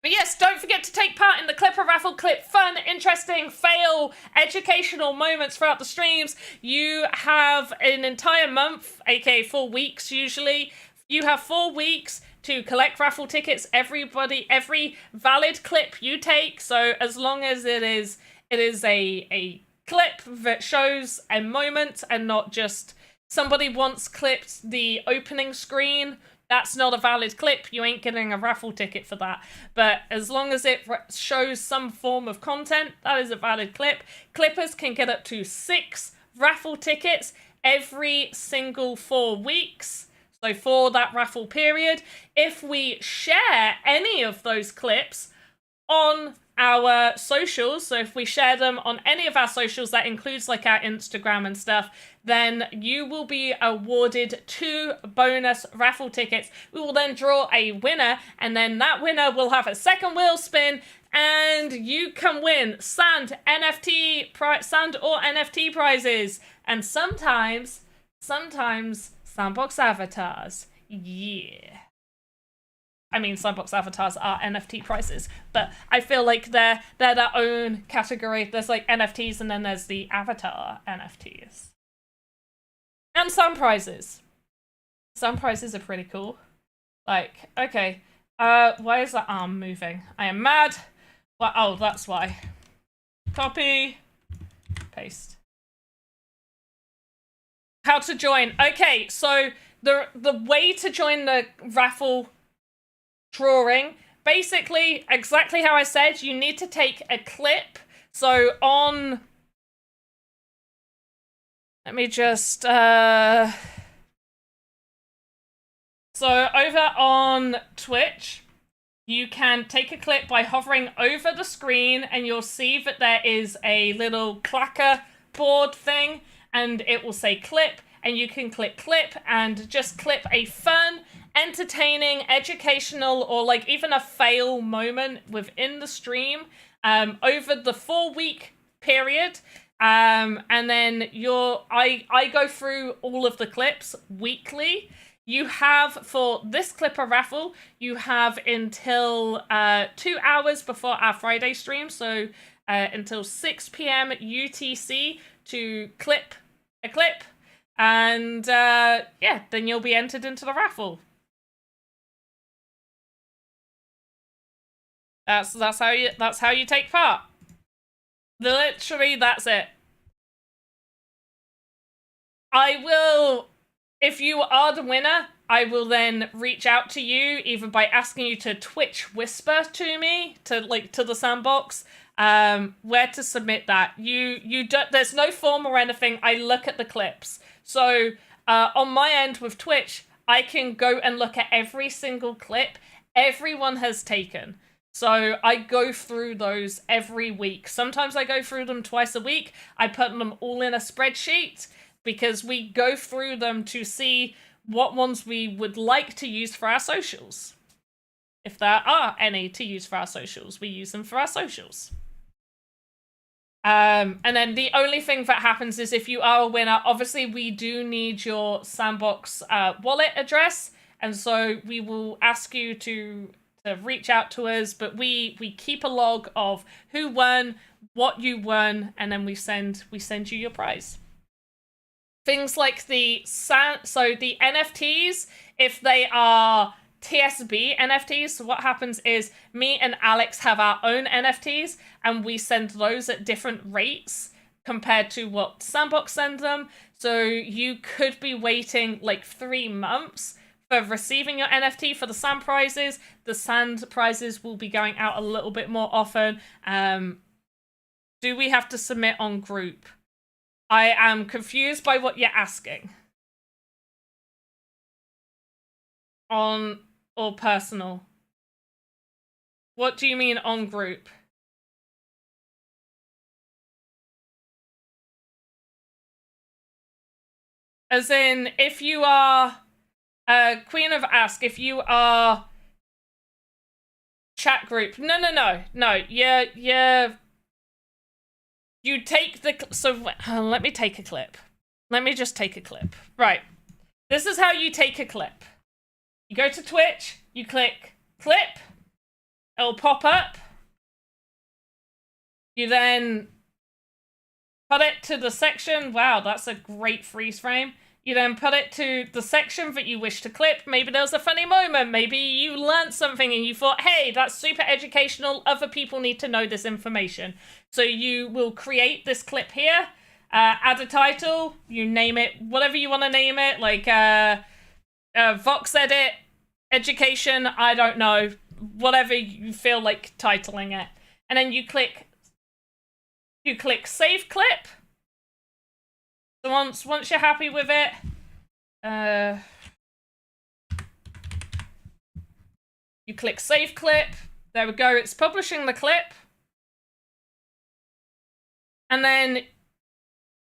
But yes, don't forget to take part in the Clipper Raffle. Clip fun, interesting, fail, educational moments throughout the streams. You have an entire month, aka 4 weeks usually. You have 4 weeks to collect raffle tickets. Every valid clip you take, so as long as it is a clip that shows a moment and not just somebody once clipped the opening screen, that's not a valid clip. You ain't getting a raffle ticket for that. But as long as it shows some form of content, that is a valid clip. Clippers can get up to 6 raffle tickets every single 4 weeks. So for that raffle period, if we share any of those clips on our socials, so if we share them on any of our socials, that includes like our Instagram and stuff, then you will be awarded 2 bonus raffle tickets. We will then draw a winner, and then that winner will have a second wheel spin, and you can win sand or NFT prizes, and sometimes Sandbox avatars. Yeah. I mean, Sandbox avatars are NFT prices, but I feel like they're their own category. There's like NFTs, and then there's the avatar NFTs. And some prizes. Some prizes are pretty cool. Like, okay, why is that arm moving? I am mad. Well, oh, that's why. Copy, paste. How to join? Okay, so the way to join the raffle drawing, basically exactly how I said, you need to take a clip. So on, let me just so over on Twitch, you can take a clip by hovering over the screen, and you'll see that there is a little clacker board thing, and it will say clip, and you can click clip and just clip a fun, entertaining, educational, or like even a fail moment within the stream over the 4-week period. And then I go through all of the clips weekly. You have, for this Clipper raffle, you have until 2 hours before our Friday stream, so until 6 p.m. UTC to clip a clip, and yeah, then you'll be entered into the raffle. That's how you take part. Literally, that's it. I will if you are the winner, I will then reach out to you either by asking you to Twitch whisper to me to the sandbox where to submit that. You don't, there's no form or anything. I look at the clips. So on my end with Twitch, I can go and look at every single clip everyone has taken. So I go through those every week. Sometimes I go through them twice a week. I put them all in a spreadsheet because we go through them to see what ones we would like to use for our socials. If there are any to use for our socials, we use them for our socials. And then the only thing that happens is if you are a winner, obviously we do need your Sandbox wallet address. And so we will ask you to reach out to us, but we keep a log of who won, what you won, and then we send you your prize. Things like the NFTs, if they are TSB NFTs, so what happens is me and Alex have our own NFTs and we send those at different rates compared to what Sandbox send them. So you could be waiting like 3 months for receiving your NFT for the sand prizes. The sand prizes will be going out a little bit more often. Do we have to submit on group? I am confused by what you're asking. On or personal? What do you mean on group? As in, if you are Queen of Ask, if you are chat group. No. You take the... So, let me take a clip. Let me just take a clip. Right. This is how you take a clip. You go to Twitch, you click clip, it'll pop up. You then put it to the section. Wow, that's a great freeze frame. You then put it to the section that you wish to clip. Maybe there was a funny moment. Maybe you learned something and you thought, hey, that's super educational. Other people need to know this information. So you will create this clip here, add a title, you name it, whatever you want to name it, like VoxEdit Education, I don't know, whatever you feel like titling it. And then you click Save Clip. So once you're happy with it, you click Save Clip. There we go, it's publishing the clip. And then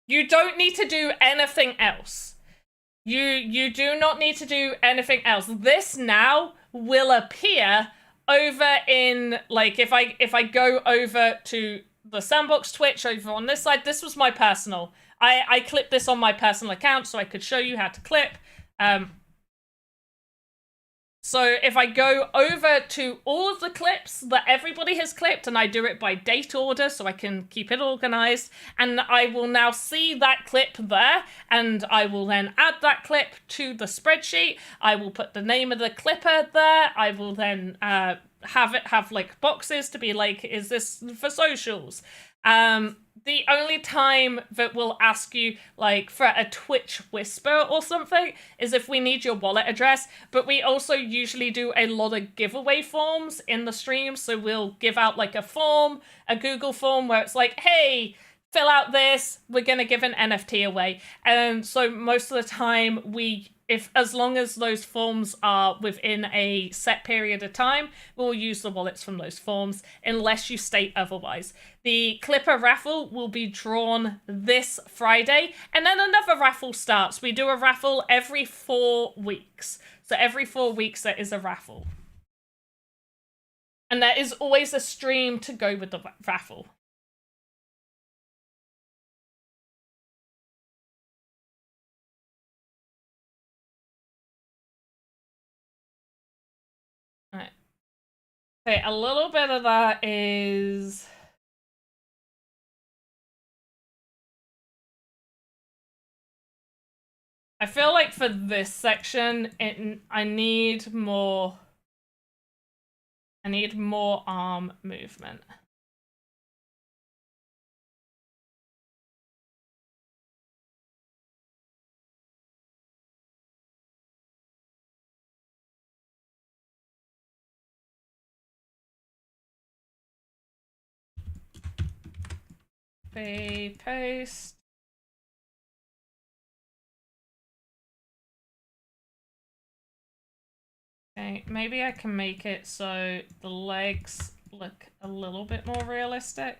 you don't need to do anything else. You do not need to do anything else. This now will appear over in, like, if I go over to the Sandbox Twitch over on this side, this was my personal. I clipped this on my personal account so I could show you how to clip. So if I go over to all of the clips that everybody has clipped, and I do it by date order so I can keep it organized, and I will now see that clip there, and I will then add that clip to the spreadsheet. I will put the name of the clipper there. I will then have like boxes to be like, is this for socials? The only time that we'll ask you, like, for a Twitch whisper or something is if we need your wallet address, but we also usually do a lot of giveaway forms in the stream, so we'll give out, like, a form, a Google form, where it's like, hey, fill out this, we're gonna give an NFT away. And so most of the time, as long as those forms are within a set period of time, we'll use the wallets from those forms, unless you state otherwise. The Clipper raffle will be drawn this Friday, and then another raffle starts. We do a raffle every 4 weeks. So every 4 weeks there is a raffle. And there is always a stream to go with the raffle. Right. Okay, a little bit of that is... I feel like for this section, I need more arm movement. Copy, paste. Okay, maybe I can make it so the legs look a little bit more realistic.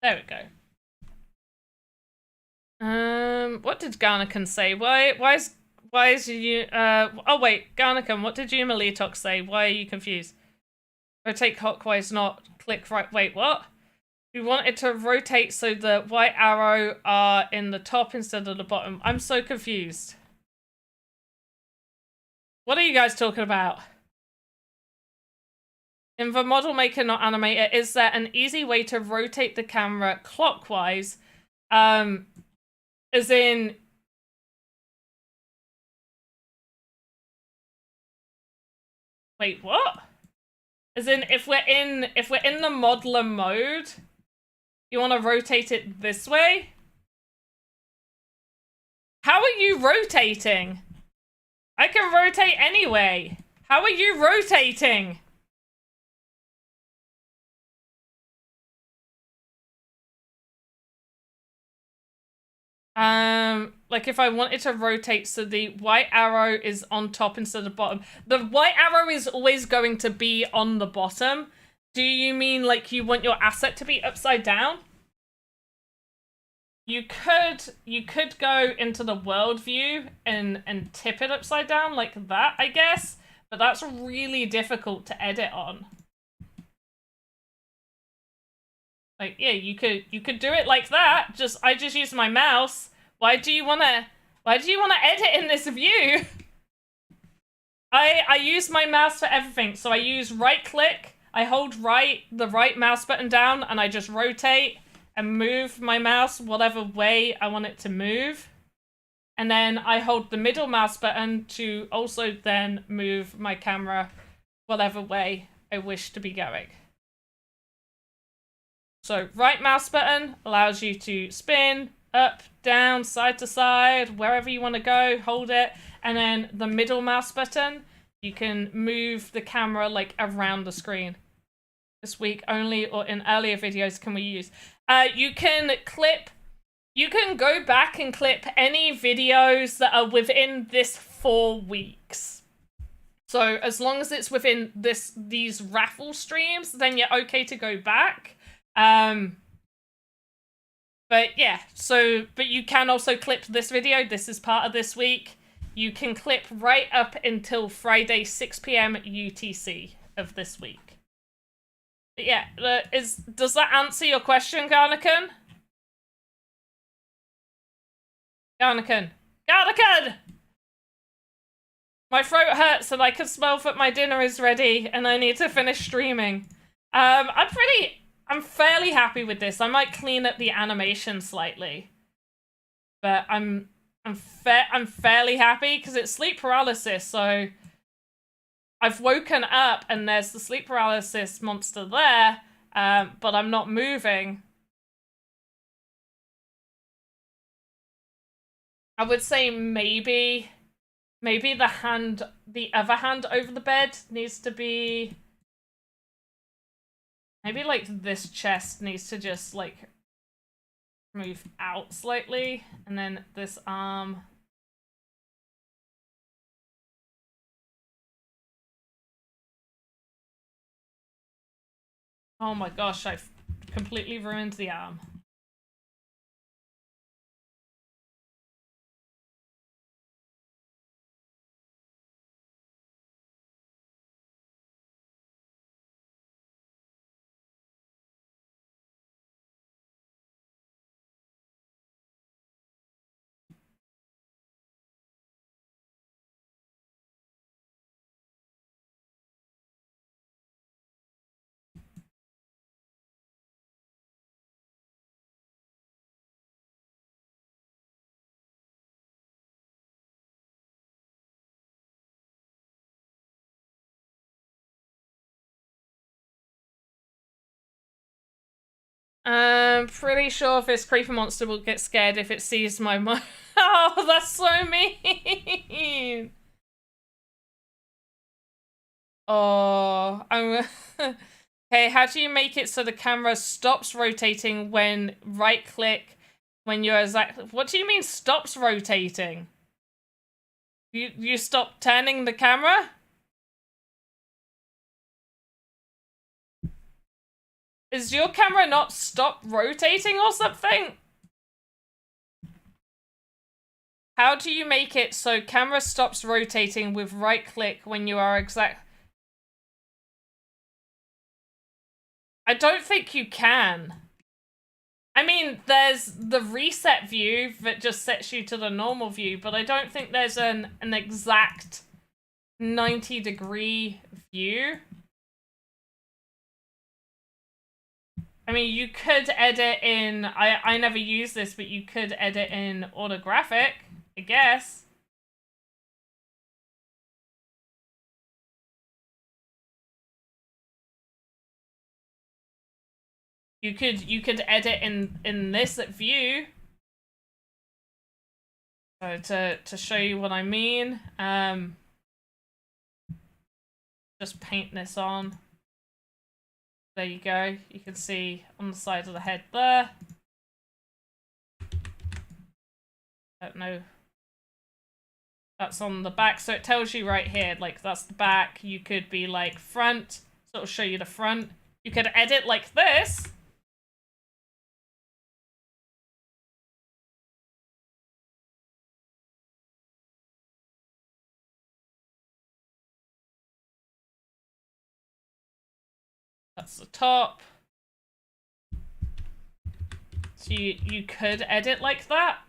There we go. What did Garnican say? Why is you oh wait, Garnican, what did you Melitox say? Why are you confused? Rotate clockwise, not click right. Wait, what? We want it to rotate so the white arrow are in the top instead of the bottom. I'm so confused. What are you guys talking about? In the model maker, not animator, is there an easy way to rotate the camera clockwise? As in, wait, what? As in, if we're in the modeler mode, you want to rotate it this way? How are you rotating? I can rotate anyway. How are you rotating? Like if I wanted to rotate so the white arrow is on top instead of bottom. The white arrow is always going to be on the bottom. Do you mean like you want your asset to be upside down? You could go into the world view and tip it upside down like that, I guess. But that's really difficult to edit on. Like, yeah, you could do it like that. I just use my mouse. Why do you wanna edit in this view? I use my mouse for everything. So I use right click, I hold the right mouse button down, and I just rotate and move my mouse whatever way I want it to move. And then I hold the middle mouse button to also then move my camera whatever way I wish to be going. So right mouse button allows you to spin, up, down, side to side, wherever you want to go, hold it. And then the middle mouse button, you can move the camera like around the screen. This week only, or in earlier videos, can we use? You can go back and clip any videos that are within this 4 weeks. So as long as it's within these raffle streams, then you're okay to go back. But yeah, but you can also clip this video. This is part of this week. You can clip right up until Friday, 6 p.m. UTC of this week. But yeah, does that answer your question, Garnican? Garnican! My throat hurts and I can smell that my dinner is ready and I need to finish streaming. I'm fairly happy with this. I might clean up the animation slightly, but I'm fairly happy because it's sleep paralysis. So I've woken up and there's the sleep paralysis monster there, but I'm not moving. I would say maybe the other hand over the bed needs to be. Maybe, like, this chest needs to just, like, move out slightly. And then this arm. Oh my gosh, I've completely ruined the arm. I'm pretty sure this creeper monster will get scared if it sees my Oh, that's so mean. Oh, I'm... Okay, how do you make it so the camera stops rotating when right-click when you're exactly... What do you mean stops rotating? You stop turning the camera? Is your camera not stop rotating or something? How do you make it so camera stops rotating with right-click when you are exact... I don't think you can. I mean, there's the reset view that just sets you to the normal view, but I don't think there's an exact 90-degree view. I mean, you could edit in... I never use this, but you could edit in orthographic, I guess. You could edit in this view. So to show you what I mean, just paint this on. There you go. You can see on the side of the head there. Don't know. That's on the back, so it tells you right here, like that's the back. You could be like front, so it'll show you the front. You could edit like this. That's the top. So you could edit like that.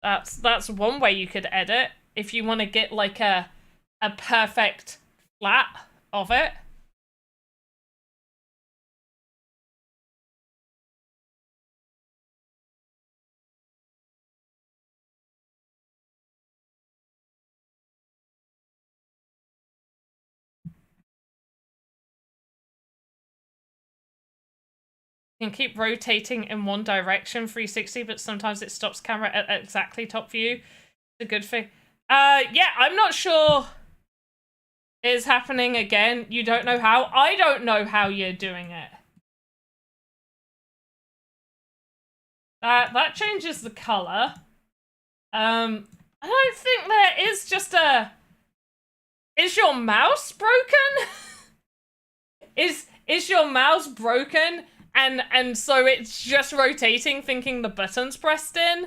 That's one way you could edit if you want to get like a perfect flat of it. You can keep rotating in one direction 360, but sometimes it stops camera at exactly top view. It's a good thing. Yeah, I'm not sure it's happening again. You don't know how. I don't know how you're doing it. That changes the color. I don't think there is just a... Is your mouse broken? Is your mouse broken? And so it's just rotating, thinking the button's pressed in?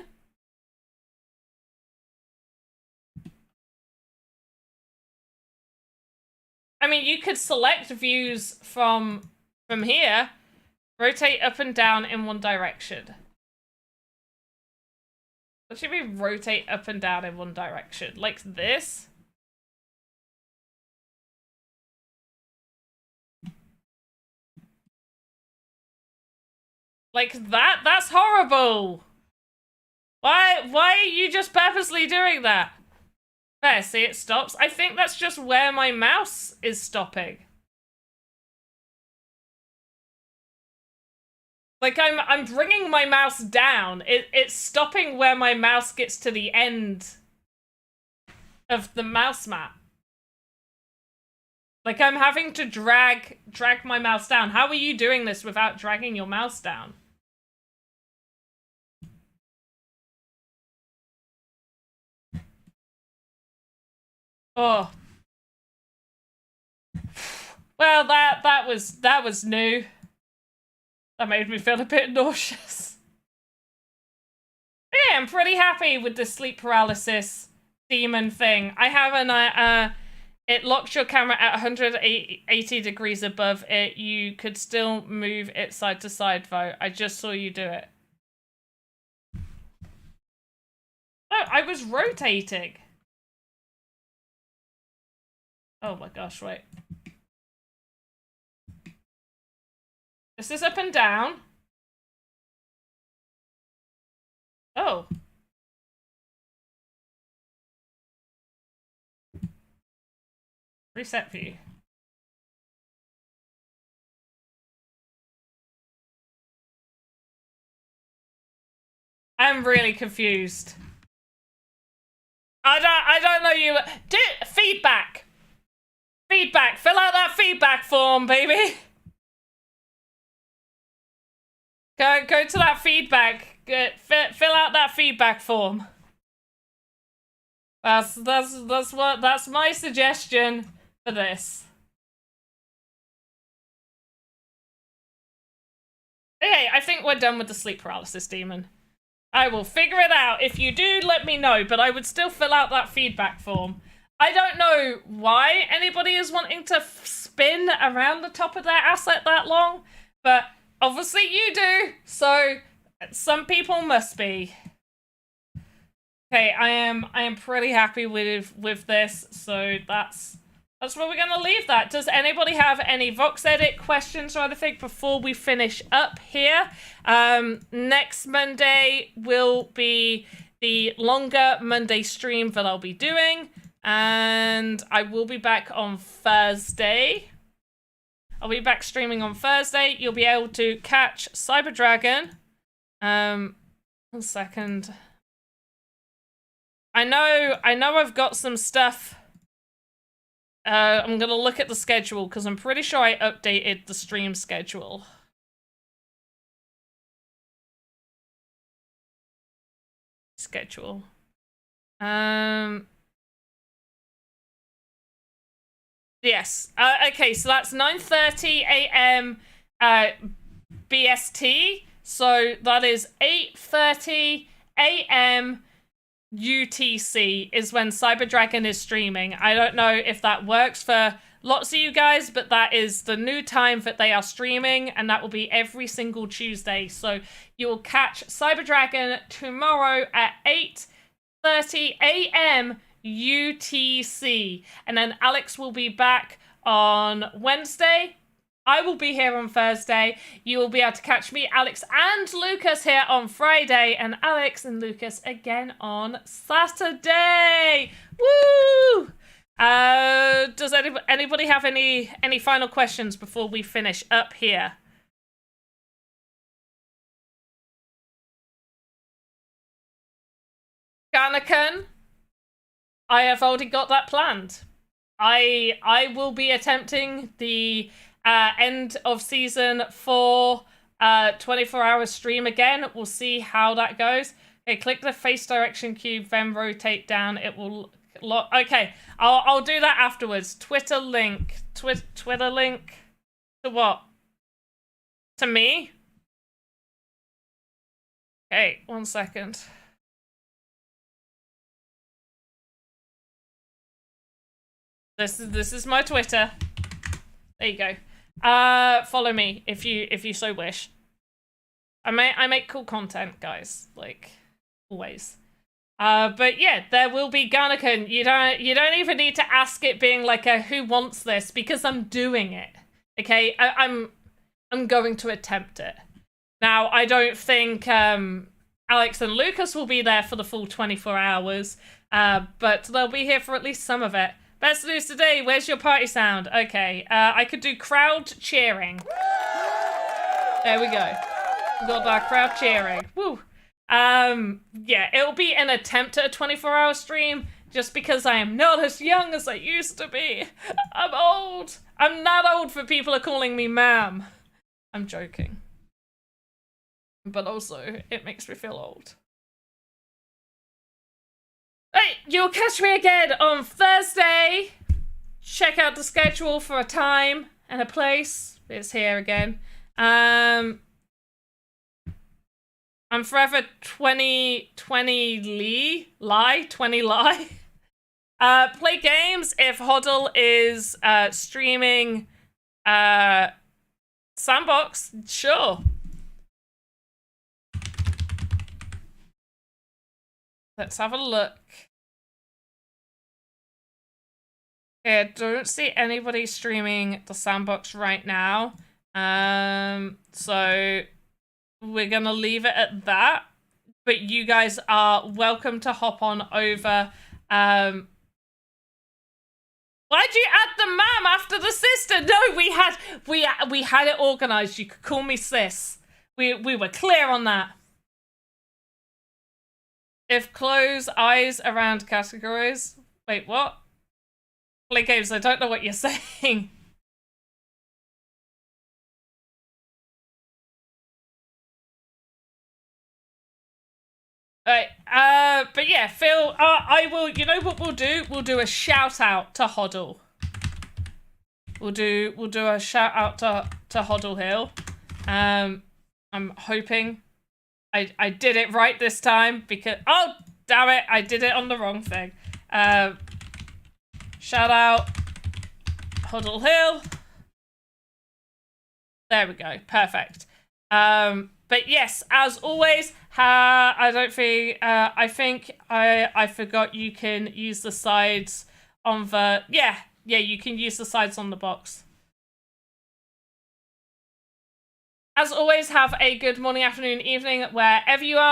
I mean, you could select views from here, rotate up and down in one direction. What should we rotate up and down in one direction? Like this? Like that? That's horrible! Why are you just purposely doing that? There, see, it stops. I think that's just where my mouse is stopping. Like, I'm bringing my mouse down. It's stopping where my mouse gets to the end of the mouse mat. Like, I'm having to drag my mouse down. How are you doing this without dragging your mouse down? Oh. Well, that was new. That made me feel a bit nauseous. But yeah, I'm pretty happy with the sleep paralysis demon thing. I have an it locks your camera at 180 degrees above it. You could still move it side to side though. I just saw you do it. Oh, I was rotating. Oh my gosh, wait. This is up and down. Oh. Reset view. I'm really confused. I don't know you. Feedback. Feedback. Fill out that feedback form, baby. Go to that feedback. Fill out that feedback form. That's my suggestion for this. Okay, I think we're done with the sleep paralysis demon. I will figure it out. If you do, let me know, but I would still fill out that feedback form. I don't know why anybody is wanting to spin around the top of their asset that long, but obviously you do, so some people must be. Okay, I am pretty happy with this, so that's where we're gonna leave that. Does anybody have any VoxEdit questions or anything before we finish up here? Next Monday will be the longer Monday stream that I'll be doing, and I will be back on Thursday. I'll be back streaming on Thursday. You'll be able to catch Cyber Dragon. 1 second. I know I've got some stuff. I'm gonna look at the schedule because I'm pretty sure I updated the stream schedule. Yes. Okay, so that's 9:30 a.m. BST. So that is 8:30 a.m. UTC is when Cyber Dragon is streaming. I don't know if that works for lots of you guys, but that is the new time that they are streaming, and that will be every single Tuesday. So you will catch Cyber Dragon tomorrow at 8:30 a.m. UTC. And then Alex will be back on Wednesday. I will be here on Thursday. You will be able to catch me, Alex, and Lucas here on Friday, and Alex and Lucas again on Saturday. Woo! Does anybody have any final questions before we finish up here? Garnakan, I have already got that planned. I will be attempting the end of season 4 24-hour stream again. We'll see how that goes. Okay, click the face direction cube, then rotate down. It will lock. Okay, I'll do that afterwards. Twitter link to what? To me? Okay, 1 second. This is my Twitter. There you go. Follow me if you so wish. I make cool content, guys, like always. But yeah, there will be Garnakan. You don't even need to ask it being like a who wants this, because I'm doing it. Okay, I'm going to attempt it. Now, I don't think Alex and Lucas will be there for the full 24 hours, but they'll be here for at least some of it. Best news today, where's your party sound? Okay, I could do crowd cheering. There we go. Got that crowd cheering. Woo. Yeah, it'll be an attempt at a 24-hour stream, just because I am not as young as I used to be. I'm old. I'm not old for people are calling me ma'am. I'm joking. But also, it makes me feel old. Hey, you'll catch me again on Thursday. Check out the schedule for a time and a place. It's here again. I'm forever 20 lie. Play games if Hoddle is streaming Sandbox, sure. Let's have a look. Okay, I don't see anybody streaming the Sandbox right now. So we're gonna leave it at that. But you guys are welcome to hop on over. Why'd you add the ma'am after the sister? No, we had it organized. You could call me sis. We were clear on that. If close eyes around categories. Wait, what? Play games, I don't know what you're saying. Right, but yeah, Phil, I will, you know what we'll do? We'll do a shout out to Hoddle. We'll do a shout out to Hoddle Hill. I'm hoping I did it right this time because, oh, damn it, I did it on the wrong thing. Shout out Hoddle Hill. There we go, perfect. But yes, as always, I don't think, I think I forgot you can use the sides on the, yeah, you can use the sides on the box. As always, have a good morning, afternoon, evening, wherever you are.